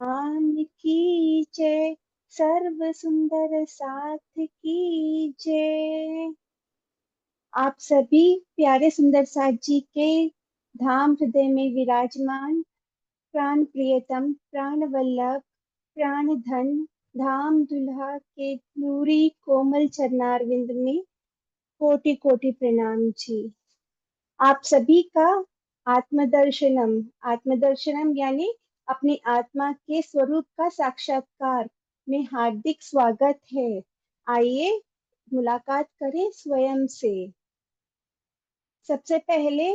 आन की जय, सर्व सुंदर साथ की जय। आप सभी प्यारे सुंदर साथ जी के धाम हृदय में विराजमान प्राण प्रियतम, प्राण वल्लभ, प्राण धन, धाम दुल्हा के नूरी कोमल चरणारविंद में कोटि कोटि प्रणाम जी। आप सभी का आत्मदर्शनम, आत्मदर्शनम यानी अपनी आत्मा के स्वरूप का साक्षात्कार में हार्दिक स्वागत है। आइए मुलाकात करें स्वयं से। सबसे पहले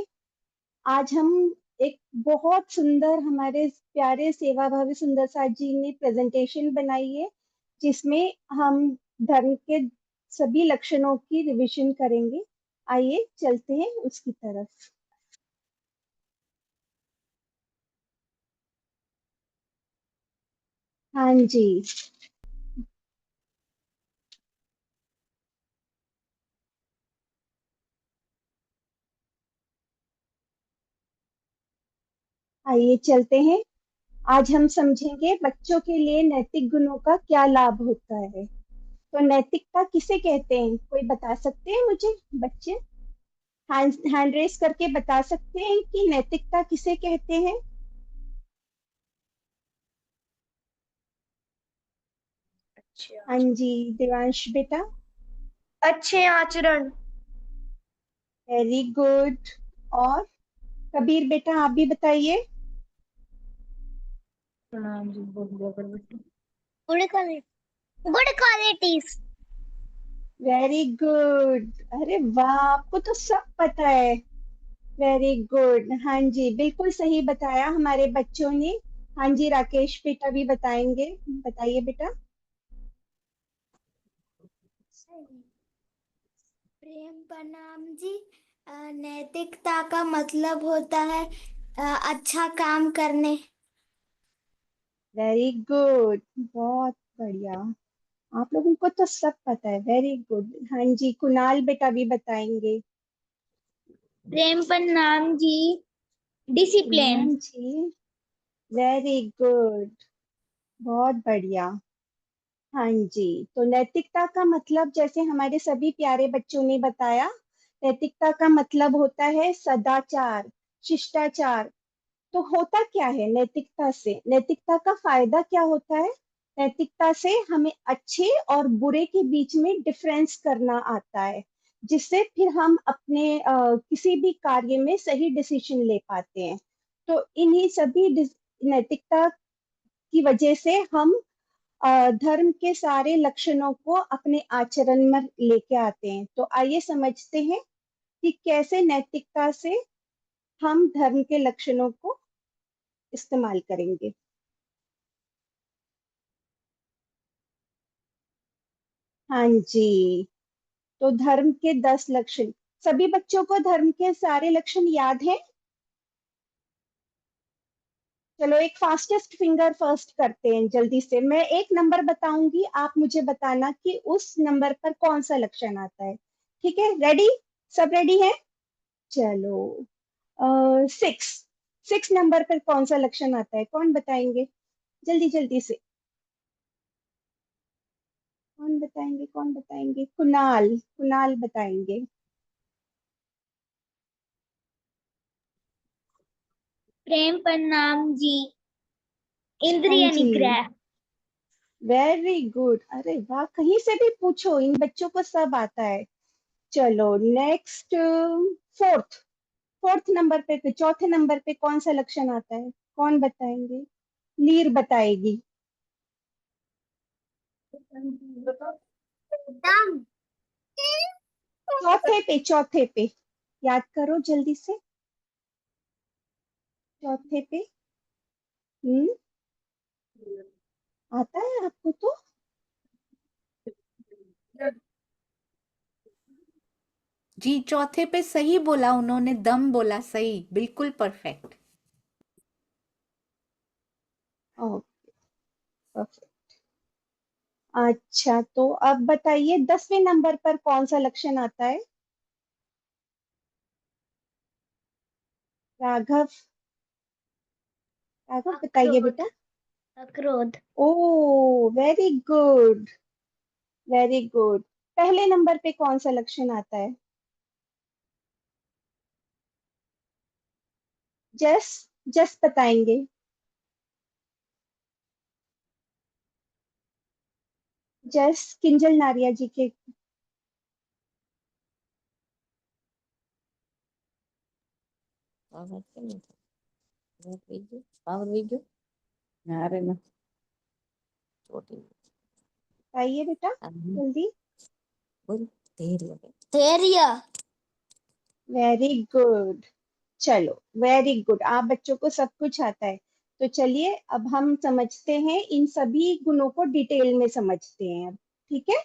आज हम एक बहुत सुंदर हमारे प्यारे सेवाभावी सुंदर साथ जी ने प्रेजेंटेशन बनाई है, जिसमें हम धर्म के सभी लक्षणों की रिवीजन करेंगे। आइए चलते हैं उसकी तरफ। हाँ जी, आइए चलते हैं। आज हम समझेंगे बच्चों के लिए नैतिक गुणों का क्या लाभ होता है। तो नैतिकता किसे कहते हैं, कोई बता सकते हैं मुझे? बच्चे हैंड रेस करके बता सकते हैं कि नैतिकता किसे कहते हैं? हाँ जी, देवांश बेटा। अच्छे आचरण। Very good. और कबीर बेटा आप भी बताइए। प्रणाम जी, बोल दिया कर बेटी। Good quality, good qualities. Very good. अरे वाह, आपको तो सब पता है। Very good. हाँ जी, बिल्कुल सही बताया हमारे बच्चों ने। हाँ जी, राकेश बेटा भी बताएंगे। बताइए बेटा। प्रेम प्रणाम जी। नैतिकता का मतलब होता है अच्छा काम करने। वेरी गुड, बहुत बढ़िया। आप लोगों को तो सब पता है। Very good. हाँ जी, कुणाल बेटा भी बताएंगे। प्रेम प्रणाम जी, डिसिप्लिन। हाँ जी, वेरी गुड, बहुत बढ़िया। हाँ जी, तो नैतिकता का मतलब जैसे हमारे सभी प्यारे बच्चों ने बताया, नैतिकता का मतलब होता है सदाचार, शिष्टाचार। तो होता क्या है नैतिकता से? नैतिकता का फायदा क्या होता है? नैतिकता से हमें अच्छे और बुरे के बीच में डिफरेंस करना आता है, जिससे फिर हम अपने किसी भी कार्य में सही डिसीजन ले पाते हैं। तो इन्हीं सभी नैतिकता की वजह से हम धर्म के सारे लक्षणों को अपने आचरण में लेके आते हैं। तो आइए समझते हैं कि कैसे नैतिकता से हम धर्म के लक्षणों को इस्तेमाल करेंगे। हाँ जी, तो धर्म के 10 लक्षण। सभी बच्चों को धर्म के सारे लक्षण याद हैं? चलो एक फास्टेस्ट फिंगर फर्स्ट करते हैं जल्दी से। मैं एक नंबर बताऊंगी, आप मुझे बताना कि उस नंबर पर कौन सा लक्षण आता है। ठीक है, रेडी? सब रेडी है? चलो, 6। 6 नंबर पर कौन सा लक्षण आता है, कौन बताएंगे? जल्दी जल्दी से। कौन बताएंगे, कौन बताएंगे? कुणाल, कुणाल बताएंगे। प्रेम प्रणाम जी, हाँ इंद्रिय जी, निग्रह। Very good. अरे वाह, कहीं से भी पूछो, इन बच्चों को सब आता है। चलो नेक्स्ट, फोर्थ। फोर्थ नंबर पे, चौथे नंबर पे कौन सा लक्षण आता है, कौन बताएंगे? नीर बताएगी। दम। चौथे पे, चौथे पे याद करो जल्दी से। चौथे पे। हम्म, आता है आपको तो? जी चौथे पे सही बोला उन्होंने, दम बोला सही, बिल्कुल परफेक्ट। Okay, perfect. अच्छा, तो अब बताइए 10वें नंबर पर कौन सा लक्षण आता है? राघव, राघव बताइए अखरोट। बेटा। क्रोध। ओ वेरी गुड, वेरी गुड। पहले नंबर पे कौन सा लक्षण आता है? जस, जस बताएंगे। जस किंजल नारिया जी के। आइए बेटा जल्दी। धैर्य। वेरी गुड, चलो वेरी गुड, आप बच्चों को सब कुछ आता है। तो चलिए अब हम समझते हैं, इन सभी गुणों को डिटेल में समझते हैं अब, ठीक है?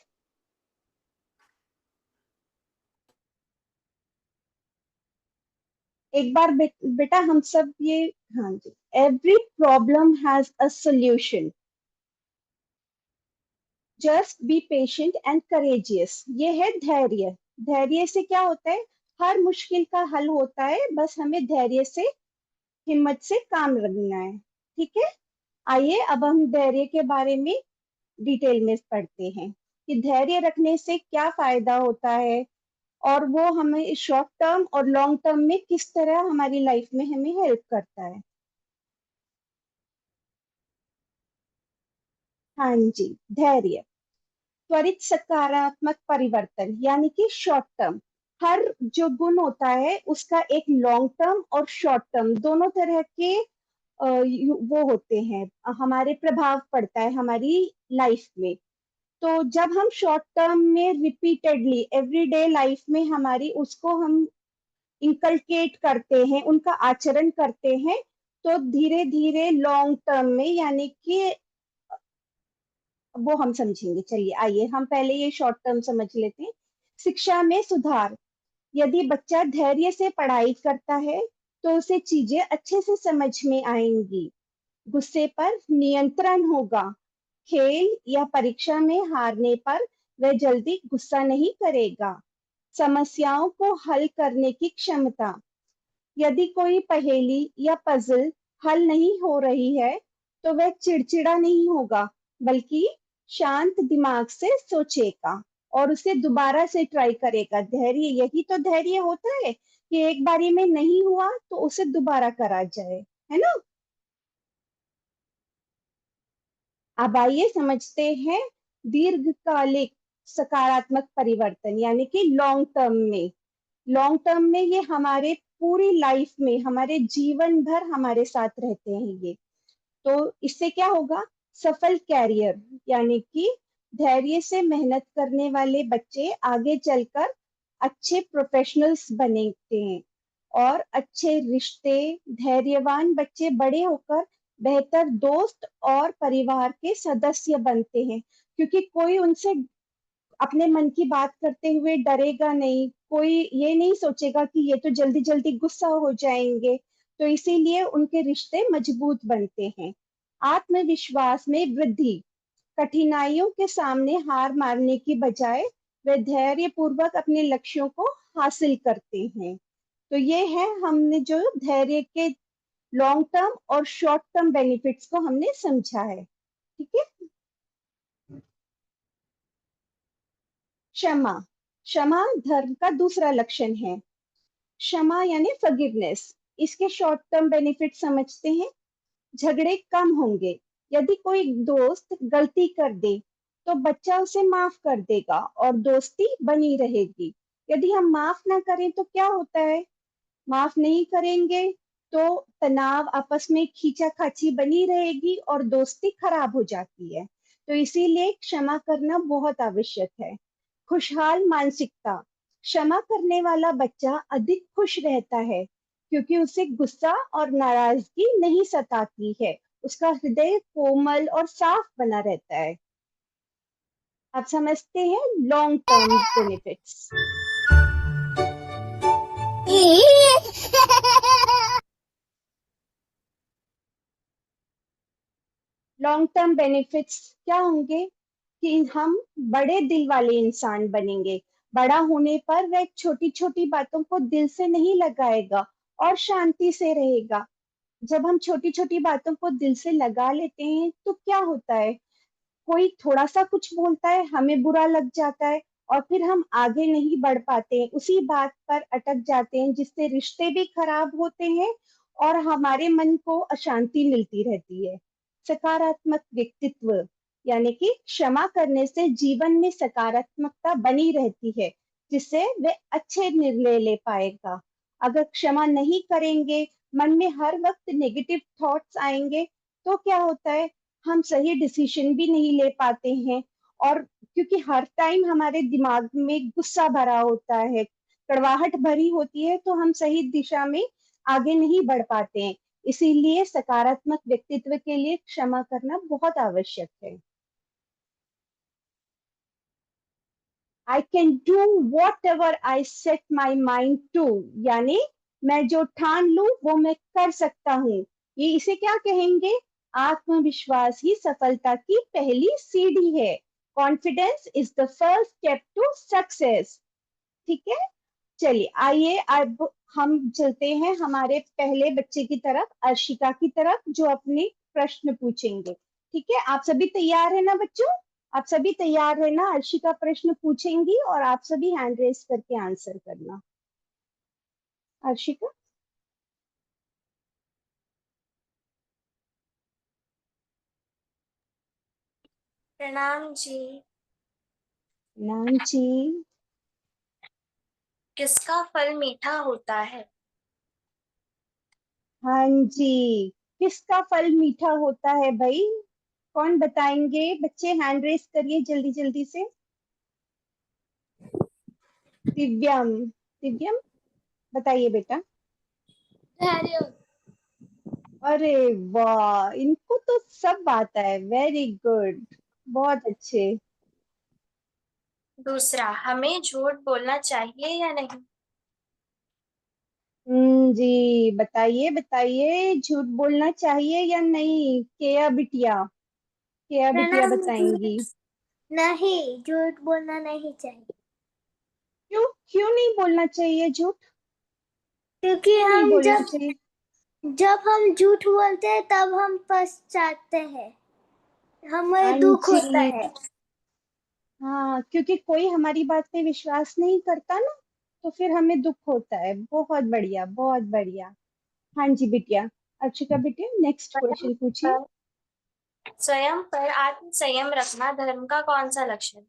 एक बार बेटा हम सब ये, हाँ जी, every problem has a solution, just be patient and courageous. ये है धैर्य। धैर्य से क्या होता है? हर मुश्किल का हल होता है, बस हमें धैर्य से, हिम्मत से काम रखना है, ठीक है? आइए अब हम धैर्य के बारे में डिटेल में पढ़ते हैं कि धैर्य रखने से क्या फायदा होता है, और वो हमें शॉर्ट टर्म और लॉन्ग टर्म में किस तरह हमारी लाइफ में हमें हेल्प करता है। हाँ जी, धैर्य त्वरित सकारात्मक परिवर्तन, यानी कि शॉर्ट टर्म। हर जो गुण होता है उसका एक लॉन्ग टर्म और शॉर्ट टर्म दोनों तरह के वो होते हैं, हमारे प्रभाव पड़ता है हमारी लाइफ में। तो जब हम शॉर्ट टर्म में रिपीटेडली एवरीडे लाइफ में हमारी उसको हम इनकलकेट करते हैं, उनका आचरण करते हैं, तो धीरे धीरे लॉन्ग टर्म में, यानी कि वो हम समझेंगे। चलिए आइए हम पहले ये शॉर्ट टर्म समझ लेते हैं। शिक्षा में सुधार, यदि बच्चा धैर्य से पढ़ाई करता है तो उसे चीजें अच्छे से समझ में आएंगी, गुस्से पर नियंत्रण होगा, खेल या परीक्षा में हारने पर वह जल्दी गुस्सा नहीं करेगा, समस्याओं को हल करने की क्षमता, यदि कोई पहेली या पजल हल नहीं हो रही है तो वह चिड़चिड़ा नहीं होगा, बल्कि शांत दिमाग से सोचेगा और उसे दोबारा से ट्राई करेगा। धैर्य, यही तो धैर्य होता है कि एक बारी में नहीं हुआ तो उसे दोबारा करा जाए, है ना? अब आइए समझते हैं दीर्घकालिक सकारात्मक परिवर्तन, यानी कि लॉन्ग टर्म में। लॉन्ग टर्म में ये हमारे पूरी लाइफ में, हमारे जीवन भर हमारे साथ रहते हैं ये। तो इससे क्या होगा? सफल कैरियर, यानी कि धैर्य से मेहनत करने वाले बच्चे आगे चलकर अच्छे प्रोफेशनल्स बनते हैं, और अच्छे रिश्ते, धैर्यवान बच्चे बड़े होकर बेहतर दोस्त और परिवार के सदस्य बनते हैं, क्योंकि कोई उनसे अपने मन की बात करते हुए डरेगा नहीं, कोई ये नहीं सोचेगा कि ये तो जल्दी जल्दी गुस्सा हो जाएंगे। तो इसीलिए उनके रिश्ते मजबूत बनते हैं। आत्मविश्वास में वृद्धि, कठिनाइयों के सामने हार मारने की बजाय वे धैर्य पूर्वक अपने लक्ष्यों को हासिल करते हैं। तो ये है, हमने जो धैर्य के लॉन्ग टर्म और शॉर्ट टर्म बेनिफिट्स को हमने समझा है, ठीक है? क्षमा, क्षमा धर्म का दूसरा लक्षण है। क्षमा यानी फॉरगिवनेस। इसके शॉर्ट टर्म बेनिफिट समझते हैं। झगड़े कम होंगे, यदि कोई दोस्त गलती कर दे तो बच्चा उसे माफ कर देगा और दोस्ती बनी रहेगी। यदि हम माफ ना करें तो क्या होता है? माफ नहीं करेंगे तो तनाव, आपस में खींचाखाची बनी रहेगी और दोस्ती खराब हो जाती है। तो इसीलिए क्षमा करना बहुत आवश्यक है। खुशहाल मानसिकता, क्षमा करने वाला बच्चा अधिक खुश रहता है, क्योंकि उसे गुस्सा और नाराजगी नहीं सताती है, उसका हृदय कोमल और साफ बना रहता है। आप समझते हैं long term benefits. Long term benefits क्या होंगे? कि हम बड़े दिल वाले इंसान बनेंगे। बड़ा होने पर वह छोटी छोटी बातों को दिल से नहीं लगाएगा और शांति से रहेगा। जब हम छोटी छोटी बातों को दिल से लगा लेते हैं तो क्या होता है, कोई थोड़ा सा कुछ बोलता है, हमें बुरा लग जाता है, और फिर हम आगे नहीं बढ़ पाते हैं, उसी बात पर अटक जाते हैं, जिससे रिश्ते भी खराब होते हैं और हमारे मन को अशांति मिलती रहती है। सकारात्मक व्यक्तित्व यानी कि क्षमा करने से जीवन में सकारात्मकता बनी रहती है, जिससे वे अच्छे निर्णय ले पाएगा। अगर क्षमा नहीं करेंगे, मन में हर वक्त नेगेटिव थॉट्स आएंगे, तो क्या होता है, हम सही डिसीजन भी नहीं ले पाते हैं। और क्योंकि हर टाइम हमारे दिमाग में गुस्सा भरा होता है, कड़वाहट भरी होती है, तो हम सही दिशा में आगे नहीं बढ़ पाते हैं। इसीलिए सकारात्मक व्यक्तित्व के लिए क्षमा करना बहुत आवश्यक है। I can do whatever I set my mind to, यानी मैं जो ठान लूं वो मैं कर सकता हूँ। ये इसे क्या कहेंगे, आत्मविश्वास ही सफलता की पहली सीढ़ी है। Confidence is the first step to success. ठीक है, चलिए आइए अब हम चलते हैं हमारे पहले बच्चे की तरफ, अर्शिका की तरफ, जो अपने प्रश्न पूछेंगे। ठीक है, आप सभी तैयार है ना बच्चों? आप सभी तैयार है ना? अर्शिका प्रश्न पूछेंगी और आप सभी हैंड रेस करके आंसर करना। अर्शिका। प्रणाम जी। नाम जी। किसका फल मीठा होता है? हाँ जी, किसका फल मीठा होता है भाई? कौन बताएंगे? बच्चे हैंड रेस करिए जल्दी जल्दी से। दिव्यम। दिव्यम, बताइए बेटा। अरे वाह, इनको तो सब आता है, वेरी गुड, बहुत अच्छे। दूसरा, हमें झूठ बोलना चाहिए या नहीं? जी बताइए बताइए, झूठ बोलना चाहिए या नहीं? केया बिटिया, केया बिटिया प्रणाम जी। बताएंगी। नहीं, झूठ बोलना नहीं चाहिए। क्यों? क्यों नहीं बोलना चाहिए झूठ? क्योंकि क्यों नहीं हम बोलना जब चाहिए? जब हम झूठ बोलते हैं तब हम पछताते हैं, हाँ हमें दुख होता जी। है। हाँ, क्योंकि कोई हमारी बात पे विश्वास नहीं करता ना, तो फिर हमें दुख होता है। बहुत बढ़िया, बहुत बढ़िया। हाँ जी बिटिया। अर्चिका बिटिया, नेक्स्ट क्वेश्चन पूछिए। स्वयं पर आत्म संयम रखना धर्म का कौन सा लक्षण?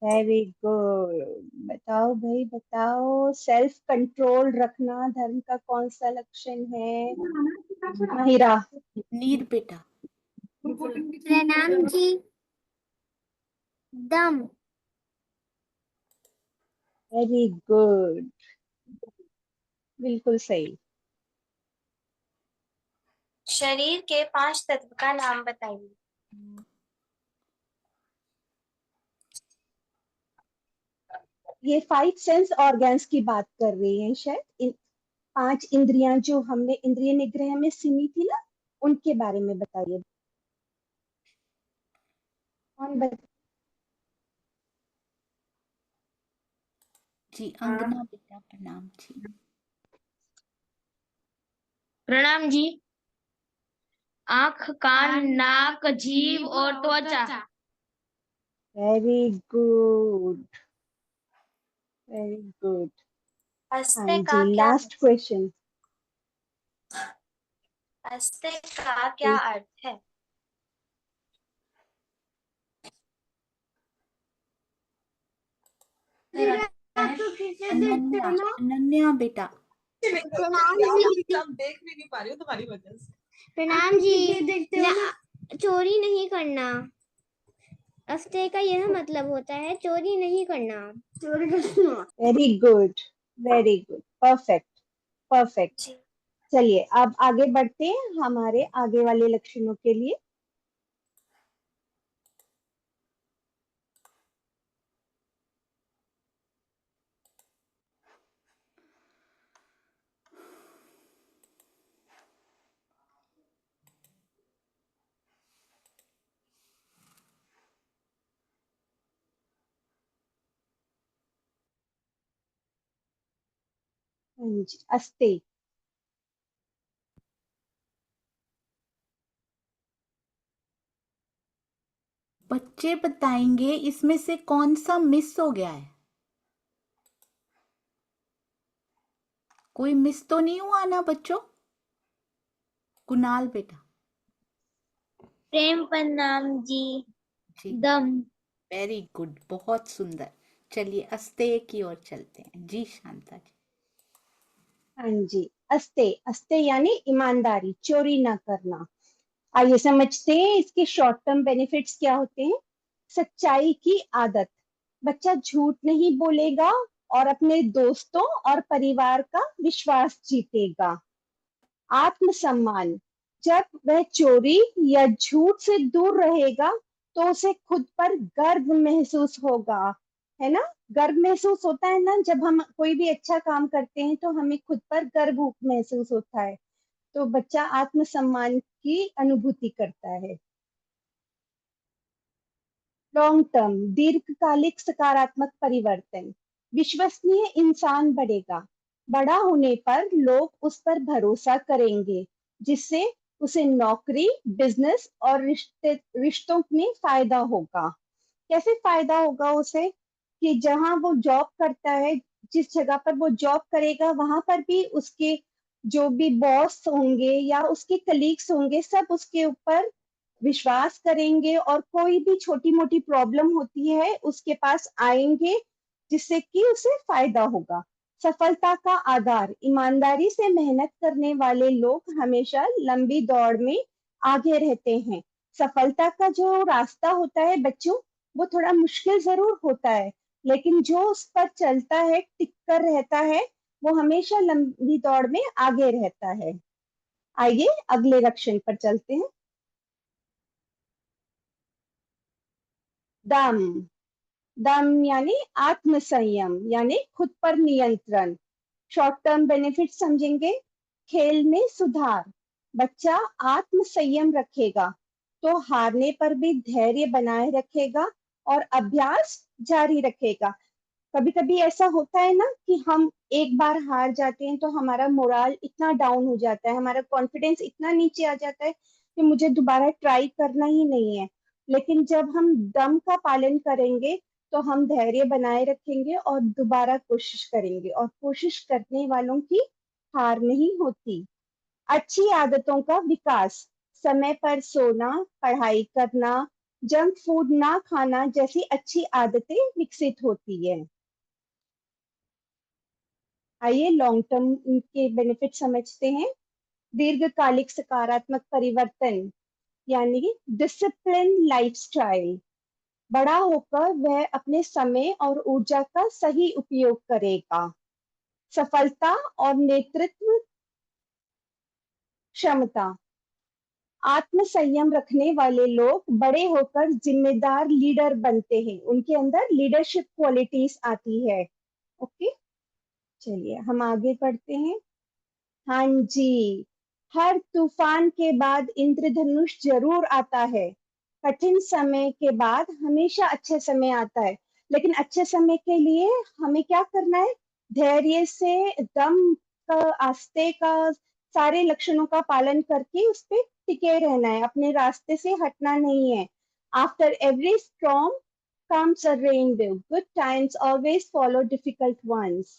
वेरी गुड, बताओ भाई बताओ, सेल्फ कंट्रोल रखना धर्म का कौन सा लक्षण है? माहिरा। नीर बेटा। प्रणाम जी। दम। वेरी गुड, बिल्कुल सही। शरीर के 5 तत्व का नाम बताइए। ये 5 सेंस ऑर्गन्स की बात कर रही है शायद, 5 इंद्रियां जो हमने इंद्रिय निग्रह में सुनी थी ना, उनके बारे में बताइए। कौन बता? जी अंगना बेटा, प्रणाम जी। प्रणाम जी। आंख, कान, नाक, जीभ और त्वचा। Very good, very good. हाँ हंसते जी, का क्या लास्ट क्वेश्चन। हंसते का क्या अर्थ है? अनन्या, अनन्या बेटा। प्रणाम जी। देख भी नहीं पा रही हूँ तुम्हारी वजह से। प्रणाम जी। चोरी नहीं करना, हफ्ते का यह मतलब होता है चोरी नहीं करना। Very good, very good, perfect, perfect. जी। चलिए अब आगे बढ़ते हैं हमारे आगे वाले लक्षणों के लिए। हाँ जी, अस्ते। बच्चे बताएंगे इसमें से कौन सा मिस हो गया है। कोई मिस तो नहीं हुआ ना बच्चों? कुणाल बेटा। प्रेम प्रणाम जी। जी, दम। वेरी गुड, बहुत सुंदर। चलिए अस्तेय की ओर चलते हैं। जी शांता जी। हाँ जी, अस्ते अस्ते यानी ईमानदारी, चोरी ना करना। आइए समझते हैं इसके शॉर्ट टर्म बेनिफिट्स क्या होते हैं। सच्चाई की आदत, बच्चा झूठ नहीं बोलेगा और अपने दोस्तों और परिवार का विश्वास जीतेगा। आत्मसम्मान, जब वह चोरी या झूठ से दूर रहेगा तो उसे खुद पर गर्व महसूस होगा, है ना। गर्व महसूस होता है ना, जब हम कोई भी अच्छा काम करते हैं तो हमें खुद पर गर्व महसूस होता है। तो बच्चा आत्मसम्मान की अनुभूति करता है। लॉन्ग टर्म, दीर्घकालिक सकारात्मक परिवर्तन, विश्वसनीय इंसान बढ़ेगा। बड़ा होने पर लोग उस पर भरोसा करेंगे, जिससे उसे नौकरी, बिजनेस और रिश्तों में फायदा होगा। कैसे फायदा होगा उसे, कि जहां वो जॉब करता है, जिस जगह पर वो जॉब करेगा वहां पर भी उसके जो भी बॉस होंगे या उसके कलीग्स होंगे, सब उसके ऊपर विश्वास करेंगे और कोई भी छोटी मोटी प्रॉब्लम होती है उसके पास आएंगे, जिससे कि उसे फायदा होगा। सफलता का आधार, ईमानदारी से मेहनत करने वाले लोग हमेशा लंबी दौड़ में आगे रहते हैं। सफलता का जो रास्ता होता है बच्चों, वो थोड़ा मुश्किल जरूर होता है, लेकिन जो उस पर चलता है, टिक कर रहता है, वो हमेशा लंबी दौड़ में आगे रहता है। आइए अगले लक्षण पर चलते हैं। दम, दम यानी आत्मसंयम, यानी खुद पर नियंत्रण। शॉर्ट टर्म बेनिफिट समझेंगे। खेल में सुधार, बच्चा आत्मसंयम रखेगा तो हारने पर भी धैर्य बनाए रखेगा और अभ्यास जारी रखेगा। कभी कभी ऐसा होता है ना कि हम एक बार हार जाते हैं तो हमारा मोराल इतना डाउन हो जाता है, हमारा कॉन्फिडेंस इतना नीचे आ जाता है कि मुझे दोबारा ट्राई करना ही नहीं है। लेकिन जब हम दम का पालन करेंगे तो हम धैर्य बनाए रखेंगे और दोबारा कोशिश करेंगे, और कोशिश करने वालों की हार नहीं होती। अच्छी आदतों का विकास, समय पर सोना, पढ़ाई करना, जंक फूड ना खाना जैसी अच्छी आदतें विकसित होती है। आइए लॉन्ग टर्म के बेनिफिट समझते हैं। दीर्घकालिक सकारात्मक परिवर्तन यानी डिसिप्लिन लाइफस्टाइल, बड़ा होकर वह अपने समय और ऊर्जा का सही उपयोग करेगा। सफलता और नेतृत्व क्षमता, आत्मसंयम रखने वाले लोग बड़े होकर जिम्मेदार लीडर बनते हैं, उनके अंदर लीडरशिप क्वालिटीज आती है। ओके, चलिए हम आगे बढ़ते हैं। हाँ जी, हर तूफान के बाद इंद्रधनुष जरूर आता है। कठिन समय के बाद हमेशा अच्छे समय आता है, लेकिन अच्छे समय के लिए हमें क्या करना है, धैर्य से, दम का, आस्ते का, सारे लक्षणों का पालन करके उस पे टिके रहना है, अपने रास्ते से हटना नहीं है। After every storm comes a rainbow, good times always follow difficult ones।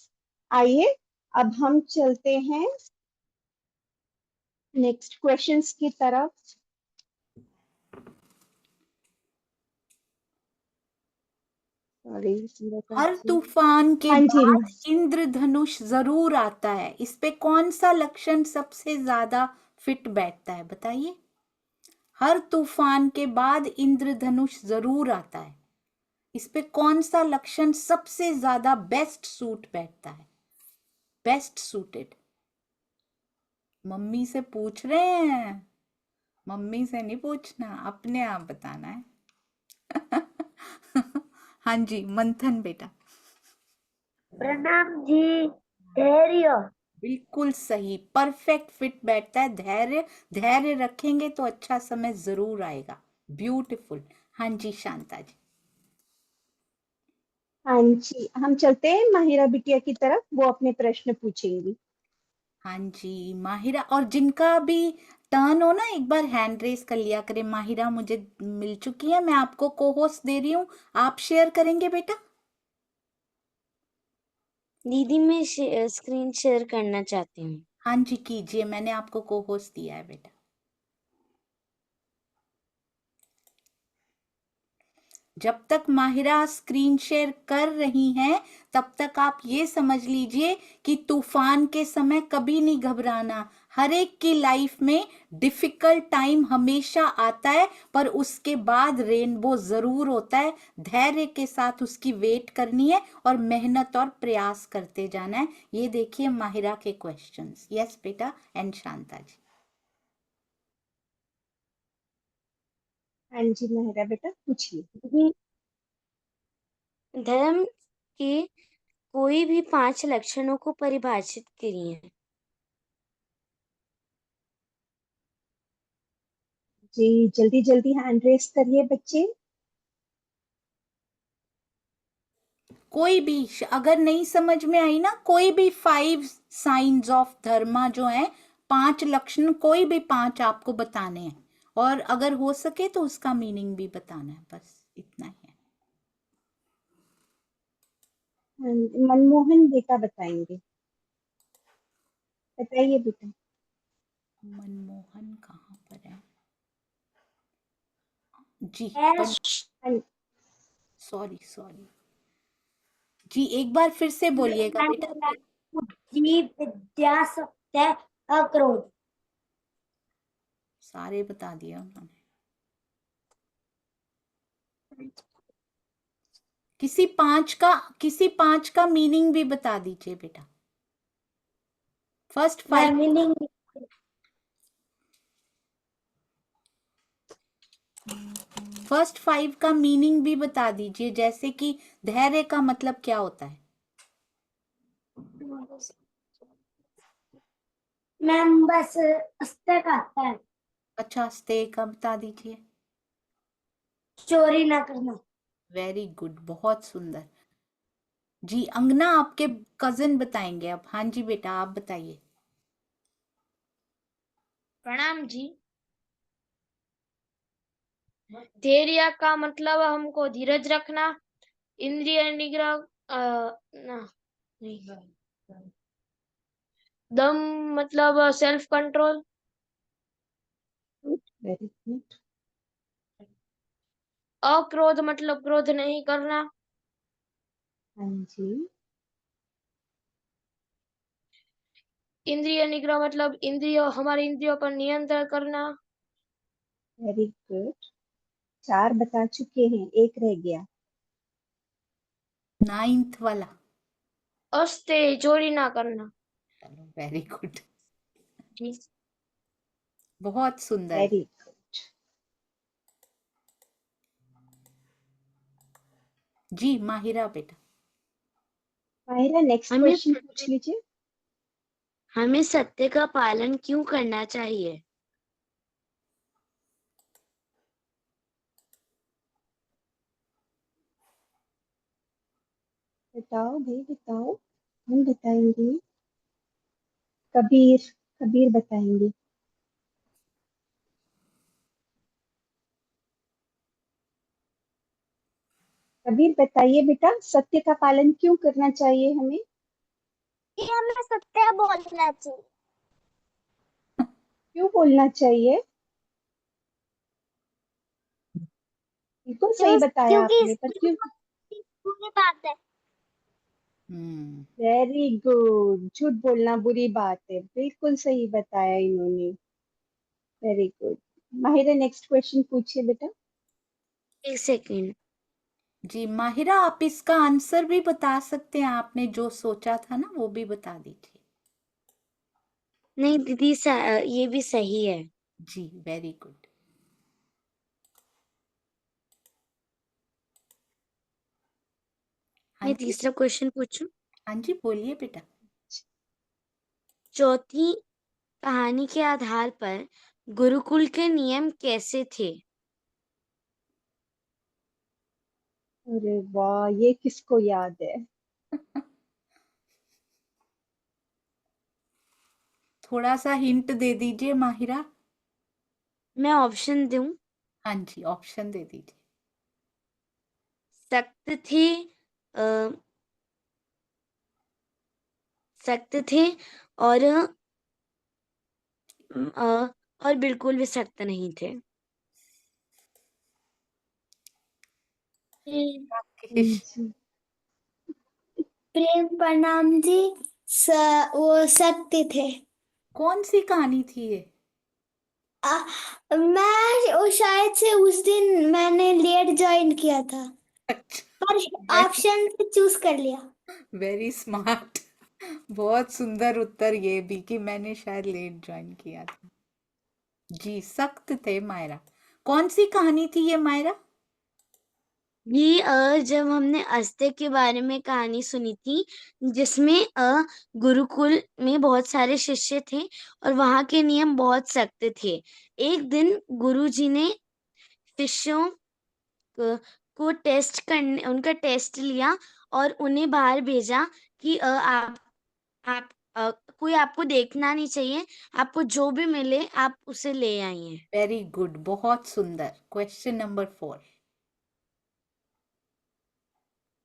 आइए अब हम चलते हैं नेक्स्ट क्वेश्चंस की तरफ। सॉरी, हर तूफान के हाँ जी, बाद इंद्रधनुष जरूर आता है, इस पे कौन सा लक्षण सबसे ज्यादा फिट बैठता है बताइए। हर तूफान के बाद इंद्रधनुष जरूर आता है, इस पे कौन सा लक्षण सबसे ज्यादा बेस्ट सूट बैठता है, बेस्ट सूटेड। मम्मी से पूछ रहे हैं, मम्मी से नहीं पूछना, अपने आप बताना है। हाँ जी मंथन बेटा। प्रणाम जी। धैर्य। बिल्कुल सही, परफेक्ट फिट बैठता है। धैर्य, धैर्य रखेंगे तो अच्छा समय जरूर आएगा। ब्यूटीफुल। हाँ जी शांता जी। हाँ जी, हम चलते हैं माहिरा बिटिया की तरफ, वो अपने प्रश्न पूछेंगी। हाँ जी माहिरा, और जिनका भी टर्न हो ना, एक बार हैंड रेस कर लिया करें। माहिरा मुझे मिल चुकी है, मैं आपको को होस्ट दे रही हूँ, आप शेयर करेंगे बेटा? दीदी मैं स्क्रीन शेयर करना चाहती हूँ। हाँ जी कीजिए, मैंने आपको को होस्ट दिया है बेटा। जब तक माहिरा स्क्रीन शेयर कर रही हैं तब तक आप ये समझ लीजिए कि तूफान के समय कभी नहीं घबराना। हर एक की लाइफ में डिफिकल्ट टाइम हमेशा आता है, पर उसके बाद रेनबो जरूर होता है। धैर्य के साथ उसकी वेट करनी है और मेहनत और प्रयास करते जाना है। ये देखिए माहिरा के क्वेश्चंस। यस बेटा, एंड शांता जी। हाँ जी माहिरा बेटा पूछिए। दीदी, धर्म के कोई भी 5 लक्षणों को परिभाषित करिए। जी जल्दी जल्दी हैंड रेस करिए बच्चे। कोई भी अगर नहीं समझ में आई ना, कोई भी 5 साइंस ऑफ धर्मा जो है, 5 लक्षण, कोई भी 5 आपको बताने हैं, और अगर हो सके तो उसका मीनिंग भी बताना है, बस इतना ही है। मनमोहन बेटा बताएंगे, बताइए बेटा। मनमोहन कहाँ पर है जी? हाँ, सॉरी सॉरी जी, एक बार फिर से बोलिएगा बेटा। बुद्धि, विद्या, सत्य, अक्रोध। सारे बता दिए उन्होंने। किसी 5 का मीनिंग भी बता दीजिए बेटा। फर्स्ट 5 मीनिंग का मीनिंग भी बता दीजिए, जैसे कि धैर्य का मतलब क्या होता है? मैम बस अस्ते का आता है, अच्छा, स्टे का बता दीजिए। चोरी ना करना। वेरी गुड, बहुत सुंदर जी। अंगना आपके कजिन बताएंगे अब। हाँ जी बेटा, आप बताइए। प्रणाम जी। धैर्य का मतलब हमको धीरज रखना। इंद्रिय निग्रह नहीं। दम मतलब सेल्फ कंट्रोल। Very good. अक्रोध मतलब क्रोध नहीं करना। हाँ जी इंद्रिय निग्रह मतलब हमारी इंद्रियों पर नियंत्रण करना। Very good. 4 बता चुके हैं, एक रह गया। 9th वाला। अस्ते, चोरी ना करना। चलो वेरी गुड, जी। बहुत सुंदर वेरी गुड। जी। माहिरा बेटा। माहिरा नेक्स्ट हमें क्वेश्चन पूछ लीजिए। हमें सत्य का पालन क्यों करना चाहिए? बताओ भाई बताओ, हम बताएंगे। कबीर, कबीर बताएंगे। कबीर बताइए बेटा, सत्य का पालन क्यों करना चाहिए हमें? हमें सत्य बोलना चाहिए। क्यों बोलना चाहिए? बिल्कुल सही बताया क्योंकि आपने, पर क्यों? बुरी बात है। हम्म। Very good. झूठ बोलना बुरी बात है, बिल्कुल सही बताया इन्होंने। Very good. Mahira next question पूछिए बेटा। 1 सेकेंड। जी माहिरा, आप इसका आंसर भी बता सकते हैं, आपने जो सोचा था ना वो भी बता दीजिए। नहीं दीदी, ये भी सही है। जी वेरी गुड। हाँ मैं जी, तीसरा क्वेश्चन पूछूं? हाँ जी बोलिए बेटा। चौथी कहानी के आधार पर गुरुकुल के नियम कैसे थे? अरे वाह, ये किसको याद है? थोड़ा सा हिंट दे दीजिए माहिरा। मैं ऑप्शन दूं? हाँ जी, ऑप्शन दे दीजिए। सख्त थे, अ, सख्त थे और और बिल्कुल भी सख्त नहीं थे। राकेश, जी प्रेम प्रणाम जी। वो सत्य थे। कौन सी कहानी थी ये? मैं वो शायद से उस दिन मैंने लेट ज्वाइन किया था, अच्छा, पर ऑप्शन चूज कर लिया। Very smart. बहुत सुंदर उत्तर ये भी कि मैंने शायद लेट ज्वाइन किया था। जी, सख्त थे मायरा। कौन सी कहानी थी ये मायरा? ये जब हमने अस्तिक के बारे में कहानी सुनी थी, जिसमें गुरुकुल में बहुत सारे शिष्य थे और वहाँ के नियम बहुत सख्त थे। एक दिन गुरुजी ने शिष्यों को टेस्ट करने उनका टेस्ट लिया और उन्हें बाहर भेजा कि आप कोई आपको देखना नहीं चाहिए, आपको जो भी मिले आप उसे ले आइए। वेरी गुड, बहुत सुंदर। Question number 4।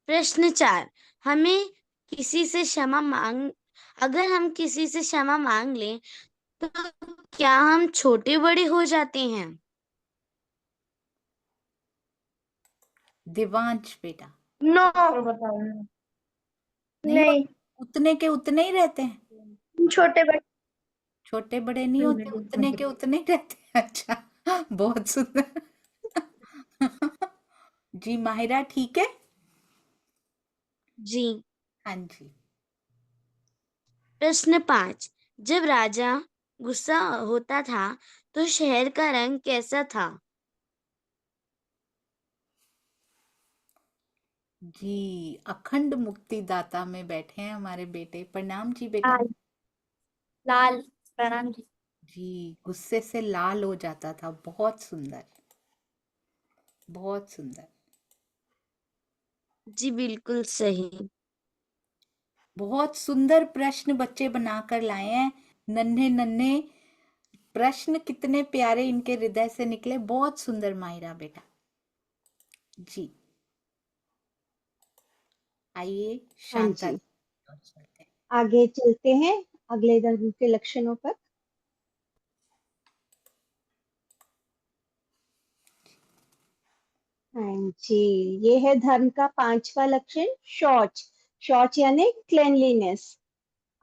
प्रश्न 4, हमें किसी से क्षमा मांग अगर हम किसी से क्षमा मांग लें तो क्या हम छोटे बड़े हो जाते हैं? दिवांश बेटा। नो। नहीं नहीं, होते, उतने के उतने ही रहते हैं। छोटे बड़े। छोटे बड़े नहीं होते, उतने के उतने ही रहते हैं। अच्छा, बहुत सुंदर। जी माहिरा, ठीक है। जी। हाँ जी। प्रश्न 5, जब राजा गुस्सा होता था तो शहर का रंग कैसा था? जी, अखंड मुक्तिदाता में बैठे हैं हमारे बेटे। प्रणाम जी बेटा। लाल। लाल। प्रणाम जी। जी, गुस्से से लाल हो जाता था। बहुत सुंदर, बहुत सुंदर। जी बिल्कुल सही। बहुत सुंदर प्रश्न बच्चे बनाकर लाए हैं। नन्हे नन्हे प्रश्न कितने प्यारे इनके हृदय से निकले। बहुत सुंदर माहिरा बेटा। जी, आइए हाँ शांता जी, जी की ओर चलते हैं। आगे चलते हैं अगले धर्म के लक्षणों पर। हाँ जी, ये है धर्म का 5वां लक्षण, शौच। शौच यानी क्लेanलीनेस।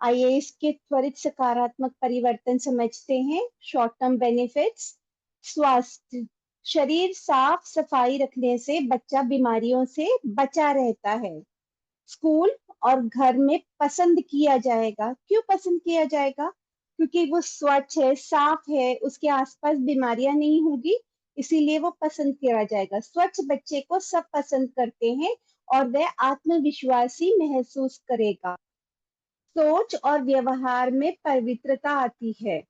आइए इसके त्वरित सकारात्मक परिवर्तन समझते हैं। शॉर्ट टर्म बेनिफिट्स, स्वास्थ्य। शरीर साफ सफाई रखने से बच्चा बीमारियों से बचा रहता है। स्कूल और घर में पसंद किया जाएगा। क्यों पसंद किया जाएगा? क्योंकि वो स्वच्छ है, साफ है, उसके आसपास बीमारियां नहीं होगी, इसीलिए वो पसंद किया जाएगा। स्वच्छ बच्चे को सब पसंद करते हैं और वह आत्मविश्वासी महसूस करेगा। सोच और व्यवहार में पवित्रता आती है।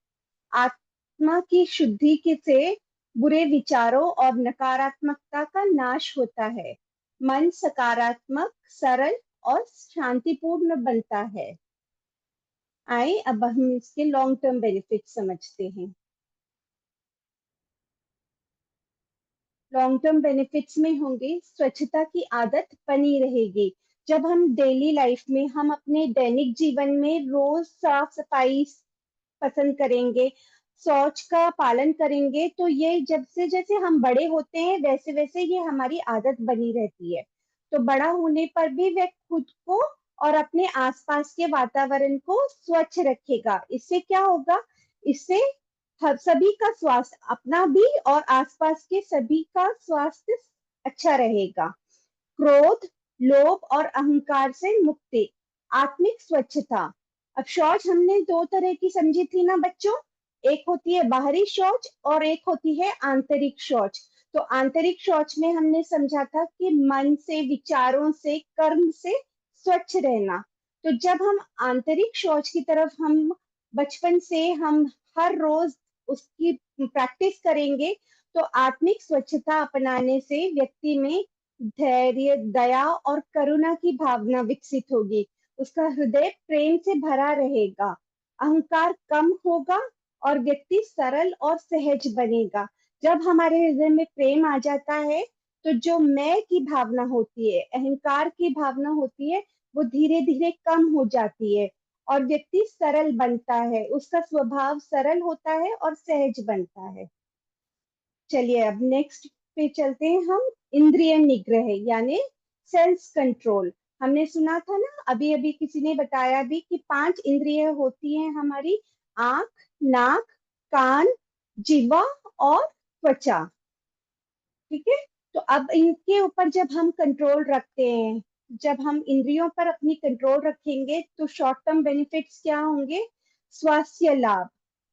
आत्मा की शुद्धि के से बुरे विचारों और नकारात्मकता का नाश होता है। मन सकारात्मक, सरल और शांतिपूर्ण बनता है। आए अब हम इसके लॉन्ग टर्म बेनिफिट समझते हैं। लॉन्ग टर्म बेनिफिट्स में होंगे, स्वच्छता की आदत बनी रहेगी। जब हम डेली लाइफ में, हम अपने दैनिक जीवन में रोज साफ सफाई पसंद करेंगे, शौच का पालन करेंगे, तो ये जब से जैसे हम बड़े होते हैं वैसे वैसे ये हमारी आदत बनी रहती है। तो बड़ा होने पर भी वह खुद को और अपने आसपास के वातावरण को स्वच्छ रखेगा। इससे क्या होगा? इससे हर सभी का स्वास्थ्य, अपना भी और आसपास के सभी का स्वास्थ्य अच्छा रहेगा। क्रोध, लोभ और अहंकार से मुक्ति, आत्मिक स्वच्छता। अब शौच हमने दो तरह की समझी थी ना बच्चों, एक होती है बाहरी शौच और एक होती है आंतरिक शौच। तो आंतरिक शौच में हमने समझा था कि मन से, विचारों से, कर्म से स्वच्छ रहना। तो जब हम आंतरिक शौच की तरफ हम बचपन से हम हर रोज उसकी प्रैक्टिस करेंगे, तो आत्मिक स्वच्छता अपनाने से व्यक्ति में धैर्य, दया और करुणा की भावना विकसित होगी। उसका हृदय प्रेम से भरा रहेगा, अहंकार कम होगा और व्यक्ति सरल और सहज बनेगा। जब हमारे हृदय में प्रेम आ जाता है तो जो मैं की भावना होती है, अहंकार की भावना होती है, वो धीरे धीरे कम हो जाती है और व्यक्ति सरल बनता है, उसका स्वभाव सरल होता है और सहज बनता है। चलिए अब नेक्स्ट पे चलते हैं हम। इंद्रिय निग्रह यानी सेल्फ कंट्रोल। हमने सुना था ना, अभी अभी किसी ने बताया भी कि 5 इंद्रिय होती हैं हमारी, आंख, नाक, कान, जीवा और त्वचा। ठीक है, तो अब इनके ऊपर जब हम कंट्रोल रखते हैं, जब हम इंद्रियों पर अपनी कंट्रोल रखेंगे तो शॉर्ट टर्म बेनिफिट्स क्या होंगे? स्वास्थ्य लाभ,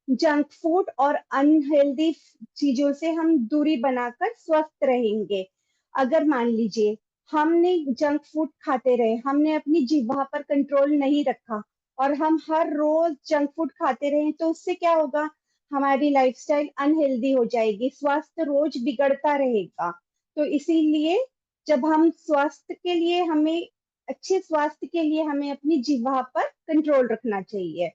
जंक फूड और अनहेल्दी चीजों से हम दूरी बनाकर स्वस्थ रहेंगे। अगर मान लीजिए हमने जंक फूड खाते रहे, हमने अपनी जिह्वा पर कंट्रोल नहीं रखा और हम हर रोज जंक फूड खाते रहे, तो उससे क्या होगा? हमारी लाइफस्टाइल अनहेल्दी हो जाएगी, स्वास्थ्य रोज बिगड़ता रहेगा। तो इसीलिए जब हम स्वास्थ्य के लिए हमें अच्छे स्वास्थ्य के लिए हमें अपनी जिह्वा पर कंट्रोल रखना चाहिए।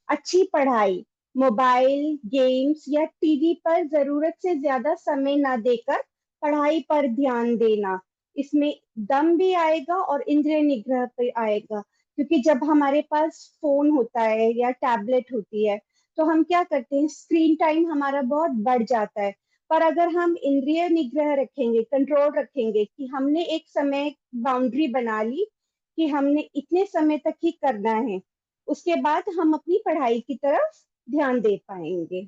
अच्छी पढ़ाई, मोबाइल गेम्स या टीवी पर जरूरत से ज्यादा समय ना देकर पढ़ाई पर ध्यान देना, इसमें दम भी आएगा और इंद्रिय निग्रह पे आएगा। क्योंकि जब हमारे पास फोन होता है या टैबलेट होती है तो हम क्या करते हैं, स्क्रीन टाइम हमारा बहुत बढ़ जाता है। पर अगर हम इंद्रिय निग्रह रखेंगे, कंट्रोल रखेंगे कि हमने एक समय बाउंड्री बना ली कि हमने इतने समय तक ही करना है, उसके बाद हम अपनी पढ़ाई की तरफ ध्यान दे पाएंगे।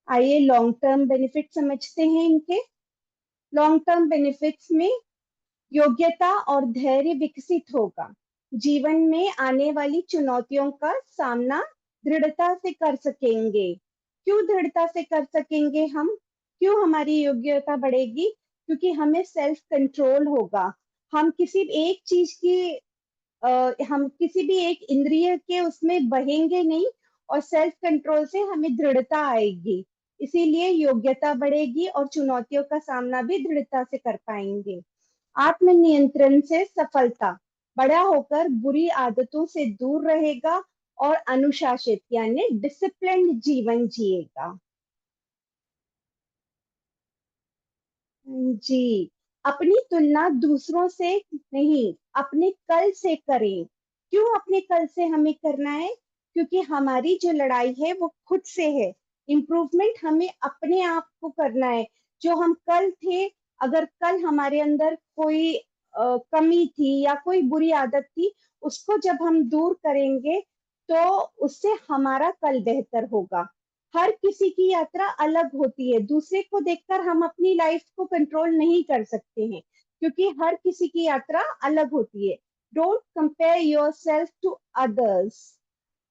आइए लॉन्ग टर्म बेनिफिट समझते हैं इनके। लॉन्ग टर्म बेनिफिट्स में योग्यता और धैर्य विकसित होगा, जीवन में आने वाली चुनौतियों का सामना दृढ़ता से कर सकेंगे। क्यों दृढ़ता से कर सकेंगे हम? क्यों हमारी योग्यता बढ़ेगी? क्योंकि हमें सेल्फ कंट्रोल होगा। हम किसी एक चीज की हम किसी भी एक इंद्रिय के उसमें बहेंगे नहीं और सेल्फ कंट्रोल से हमें दृढ़ता आएगी, इसीलिए योग्यता बढ़ेगी और चुनौतियों का सामना भी दृढ़ता से कर पाएंगे। आत्मनियंत्रण से सफलता, बड़ा होकर बुरी आदतों से दूर रहेगा और अनुशासित यानी डिसिप्लिन जीवन जिएगा। जी, अपनी तुलना दूसरों से नहीं, अपने कल से करें। क्यों अपने कल से हमें करना है? क्योंकि हमारी जो लड़ाई है वो खुद से है। इम्प्रूवमेंट हमें अपने आप को करना है। जो हम कल थे, अगर कल हमारे अंदर कोई कमी थी या कोई बुरी आदत थी, उसको जब हम दूर करेंगे तो उससे हमारा कल बेहतर होगा। हर किसी की यात्रा अलग होती है, दूसरे को देखकर हम अपनी लाइफ को कंट्रोल नहीं कर सकते हैं, क्योंकि हर किसी की यात्रा अलग होती है। Don't compare yourself to others,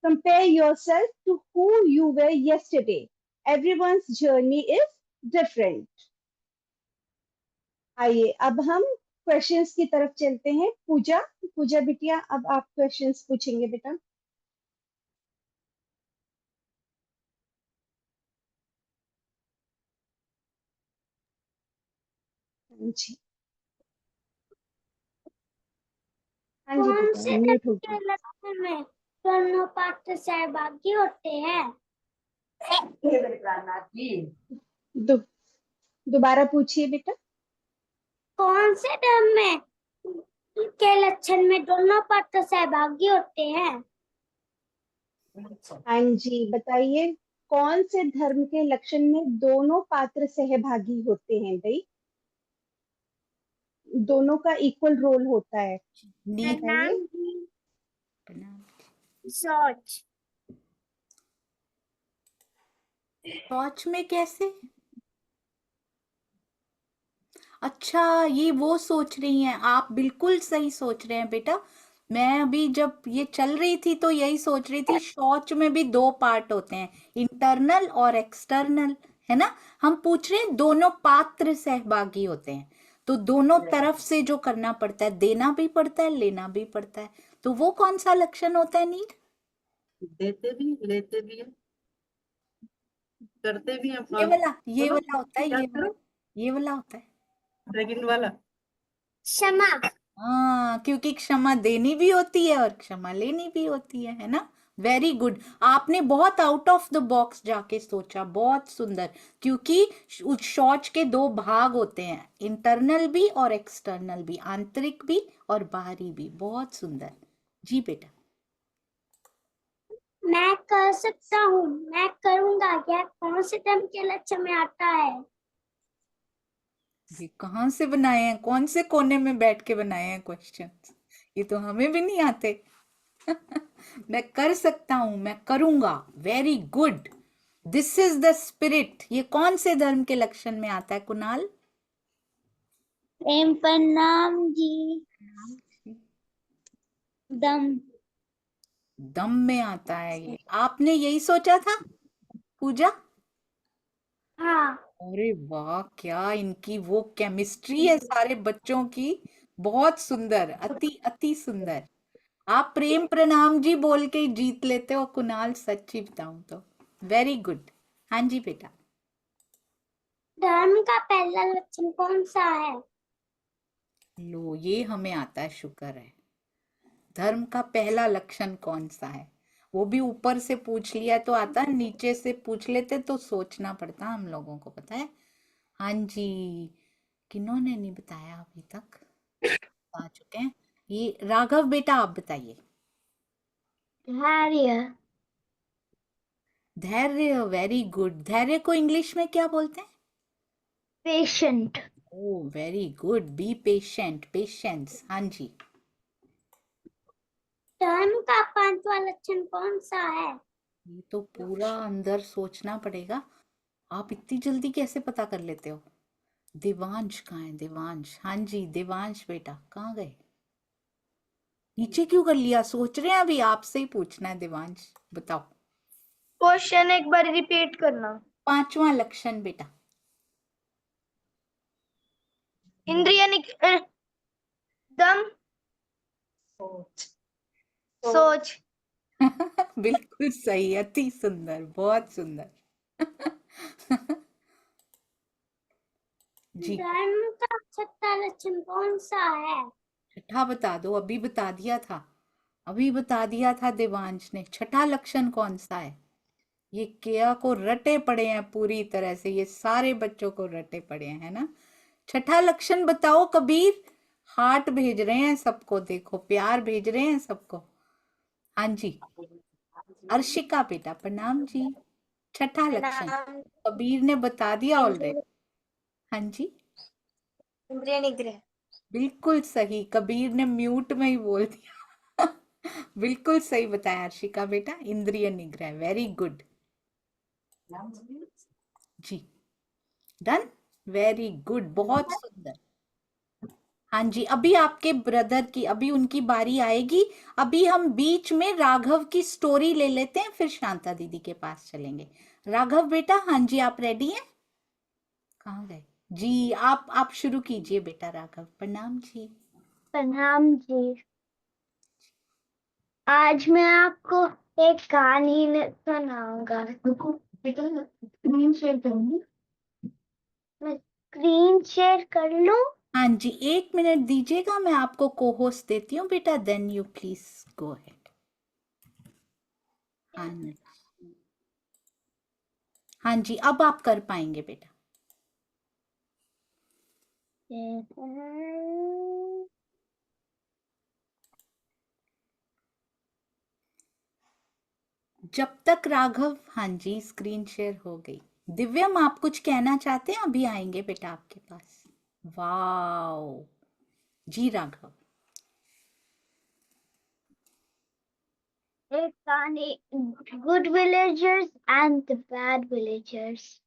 compare yourself to who you were yesterday. Everyone's journey is different. आइए अब हम क्वेश्चंस की तरफ चलते हैं। पूजा, पूजा बिटिया, अब आप क्वेश्चंस पूछेंगे बेटा। जी, हाँ जी कौन बेटा, से म्यूट हो धर्म गया। के लक्षण में दोनों पात्र सहभागी होते हैं? दो, दोबारा पूछिए बेटा। कौन से धर्म में के लक्षण में दोनों पात्र सहभागी होते हैं? हाँ जी, बताइए कौन से धर्म के लक्षण में दोनों पात्र सहभागी होते हैं भाई? दोनों का इक्वल रोल होता है, नीट बताइए। सोच। सोच में कैसे? अच्छा, ये वो सोच रही हैं आप, बिल्कुल सही सोच रहे हैं बेटा। मैं अभी जब ये चल रही थी तो यही सोच रही थी, शौच में भी 2 पार्ट होते हैं, इंटरनल और एक्सटर्नल, है ना। हम पूछ रहे हैं दोनों पात्र सहभागी होते हैं, तो दोनों तरफ से जो करना पड़ता है, देना भी पड़ता है, लेना भी पड़ता है। तो वो कौन सा लक्षण होता है नीट? देते भी लेते भी है, करते भी हैं। ये बोलो, वाला होता है, क्या ये वाला होता है। सेकंड वाला। क्षमा। हाँ, क्योंकि क्षमा देनी भी होती है और क्षमा लेनी भी होती है ना। वेरी गुड, आपने बहुत आउट ऑफ द बॉक्स जाके सोचा, बहुत सुंदर। क्योंकि उस शौच के दो भाग होते हैं, इंटरनल भी और एक्सटर्नल भी, आंतरिक भी और बाहरी भी। बहुत सुंदर। जी बेटा। मैं कर सकता हूँ, मैं करूँगा। यह कौन से धर्म के लक्ष्य में आता है? ये कहाँ से बनाए हैं, कौन से कोने में बैठ के बनाए हैं क्वेश्चन? ये तो हमें भी नहीं आते। मैं कर सकता हूं, मैं करूंगा। Very good, this is the spirit. ये कौन से धर्म के लक्षण में आता है कुणाल? प्रेम प्रणाम जी। दम। दम में आता है ये। आपने यही सोचा था पूजा? हाँ। अरे वाह, क्या इनकी वो केमिस्ट्री है सारे बच्चों की। बहुत सुंदर, अति अति सुंदर। आप प्रेम प्रणाम जी बोल के ही जीत लेते हो कुणाल, सच्ची बताऊं तो। Very good. हाँ जी बेटा। धर्म का पहला लक्षण कौन सा है? लो, ये हमें आता है, शुक्र है। धर्म का पहला लक्षण कौन सा है? वो भी ऊपर से पूछ लिया तो आता, नीचे से पूछ लेते तो सोचना पड़ता हम लोगों को, पता है। हाँ जी, किन्होंने नहीं बताया अभी तक? बता चुके हैं। ये राघव बेटा, आप बताइए। धैर्य। धैर्य, वेरी गुड। धैर्य को इंग्लिश में क्या बोलते हैं? Patient. Oh very good, be patient, patience. हाँ जी। धर्म का पांचवा लक्षण कौन सा है? ये तो पूरा अंदर सोचना पड़ेगा। आप इतनी जल्दी कैसे पता कर लेते हो? देवांश कहाँ है? देवांश, हाँ जी देवांश बेटा, कहाँ गए? नीचे क्यों कर लिया? सोच रहे हैं अभी, आपसे ही पूछना है। देवांश बताओ। क्वेश्चन एक बार रिपीट करना। पांचवा लक्षण बेटा। इंद्रिय दम, सोच। बिल्कुल सही, अति सुंदर, बहुत सुंदर। जी। धर्म का छठा लक्षण कौन सा है? छठा बता दो, अभी बता दिया था, अभी बता दिया था देवांश ने। छठा लक्षण कौन सा है? ये केया को रटे पड़े हैं पूरी तरह से, ये सारे बच्चों को रटे पड़े हैं, है ना। छठा लक्षण बताओ कबीर। हार्ट भेज रहे हैं सबको, देखो प्यार भेज रहे हैं सबको। हाँ जी, अर्शिका बेटा प्रणाम जी। छठा लक्षण कबीर ने बता दिया ऑलरेडी। हाँ जी, इंद्रिय निग्रह। बिल्कुल सही, कबीर ने म्यूट में ही बोल दिया। बिल्कुल सही बताया अर्शिका बेटा, इंद्रिय निग्रह। वेरी गुड जी, डन, वेरी गुड, बहुत सुंदर। हाँ जी, अभी आपके ब्रदर की, अभी उनकी बारी आएगी। अभी हम बीच में राघव की स्टोरी ले लेते हैं, फिर शांता दीदी के पास चलेंगे। राघव बेटा, हाँ जी आप रेडी हैं? कहाँ गए जी? आप शुरू कीजिए बेटा। राघव प्रणाम जी। प्रणाम जी। आज मैं आपको एक कहानी सुनाऊंगा। स्क्रीन शेयर करूंगी। मैं स्क्रीन शेयर कर लूं? हाँ जी, 1 मिनट दीजिएगा, मैं आपको को होस्ट देती हूँ बेटा, then you please go ahead. हाँ जी, हाँ जी, अब आप कर पाएंगे बेटा। जब तक राघव, हाँ जी स्क्रीन शेयर हो गई। दिव्यम, आप कुछ कहना चाहते हैं? अभी आएंगे बेटा आपके पास। वाओ जी राघव। एक कहानी, good villagers and the bad villagers.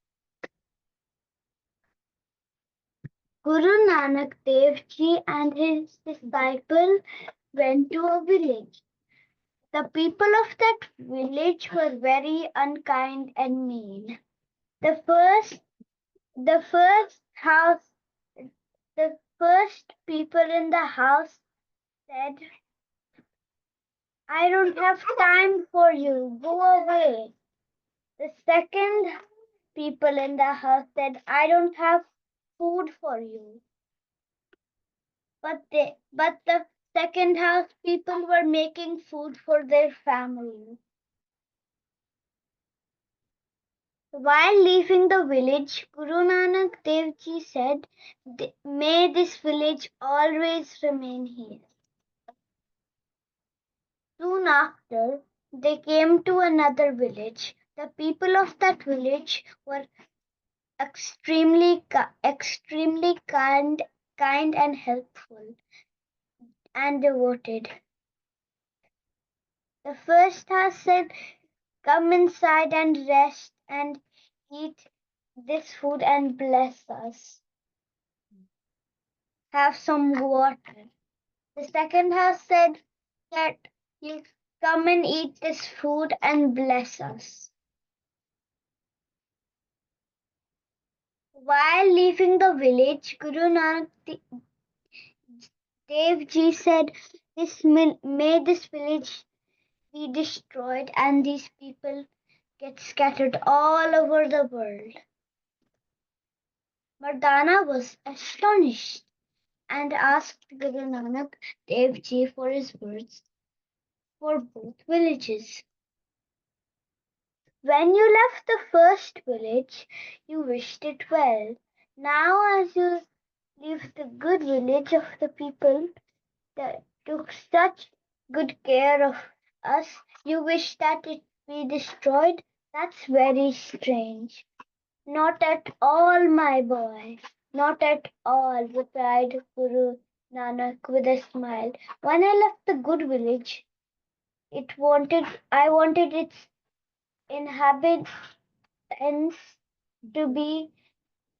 Guru Nanak Dev Ji and his disciple went to a village. The people of that village were very unkind and mean. The house, the first people in the house said, "I don't have time for you. Go away." The second people in the house said, "I don't have food for you." But the second house people were making food for their family. While leaving the village, Guru Nanak Dev Ji said, "May this village always remain here." Soon after, they came to another village. The people of that village were extremely kind and helpful and devoted. The first house said, "Come inside and rest and eat this food and bless us. Have some water." The second house said that you come and eat this food and bless us. While leaving the village, Guru Nanak Dev Ji said, May this village be destroyed and these people get scattered all over the world." Mardana was astonished and asked Guru Nanak Dev Ji for his words for both villages. When you left the first village, you wished it well. Now, as you leave the good village of the people that took such good care of us, you wish that it be destroyed? That's very strange. Not at all, my boy. Not at all, replied Guru Nanak with a smile. When I left the good village, I wanted its inhabitants to be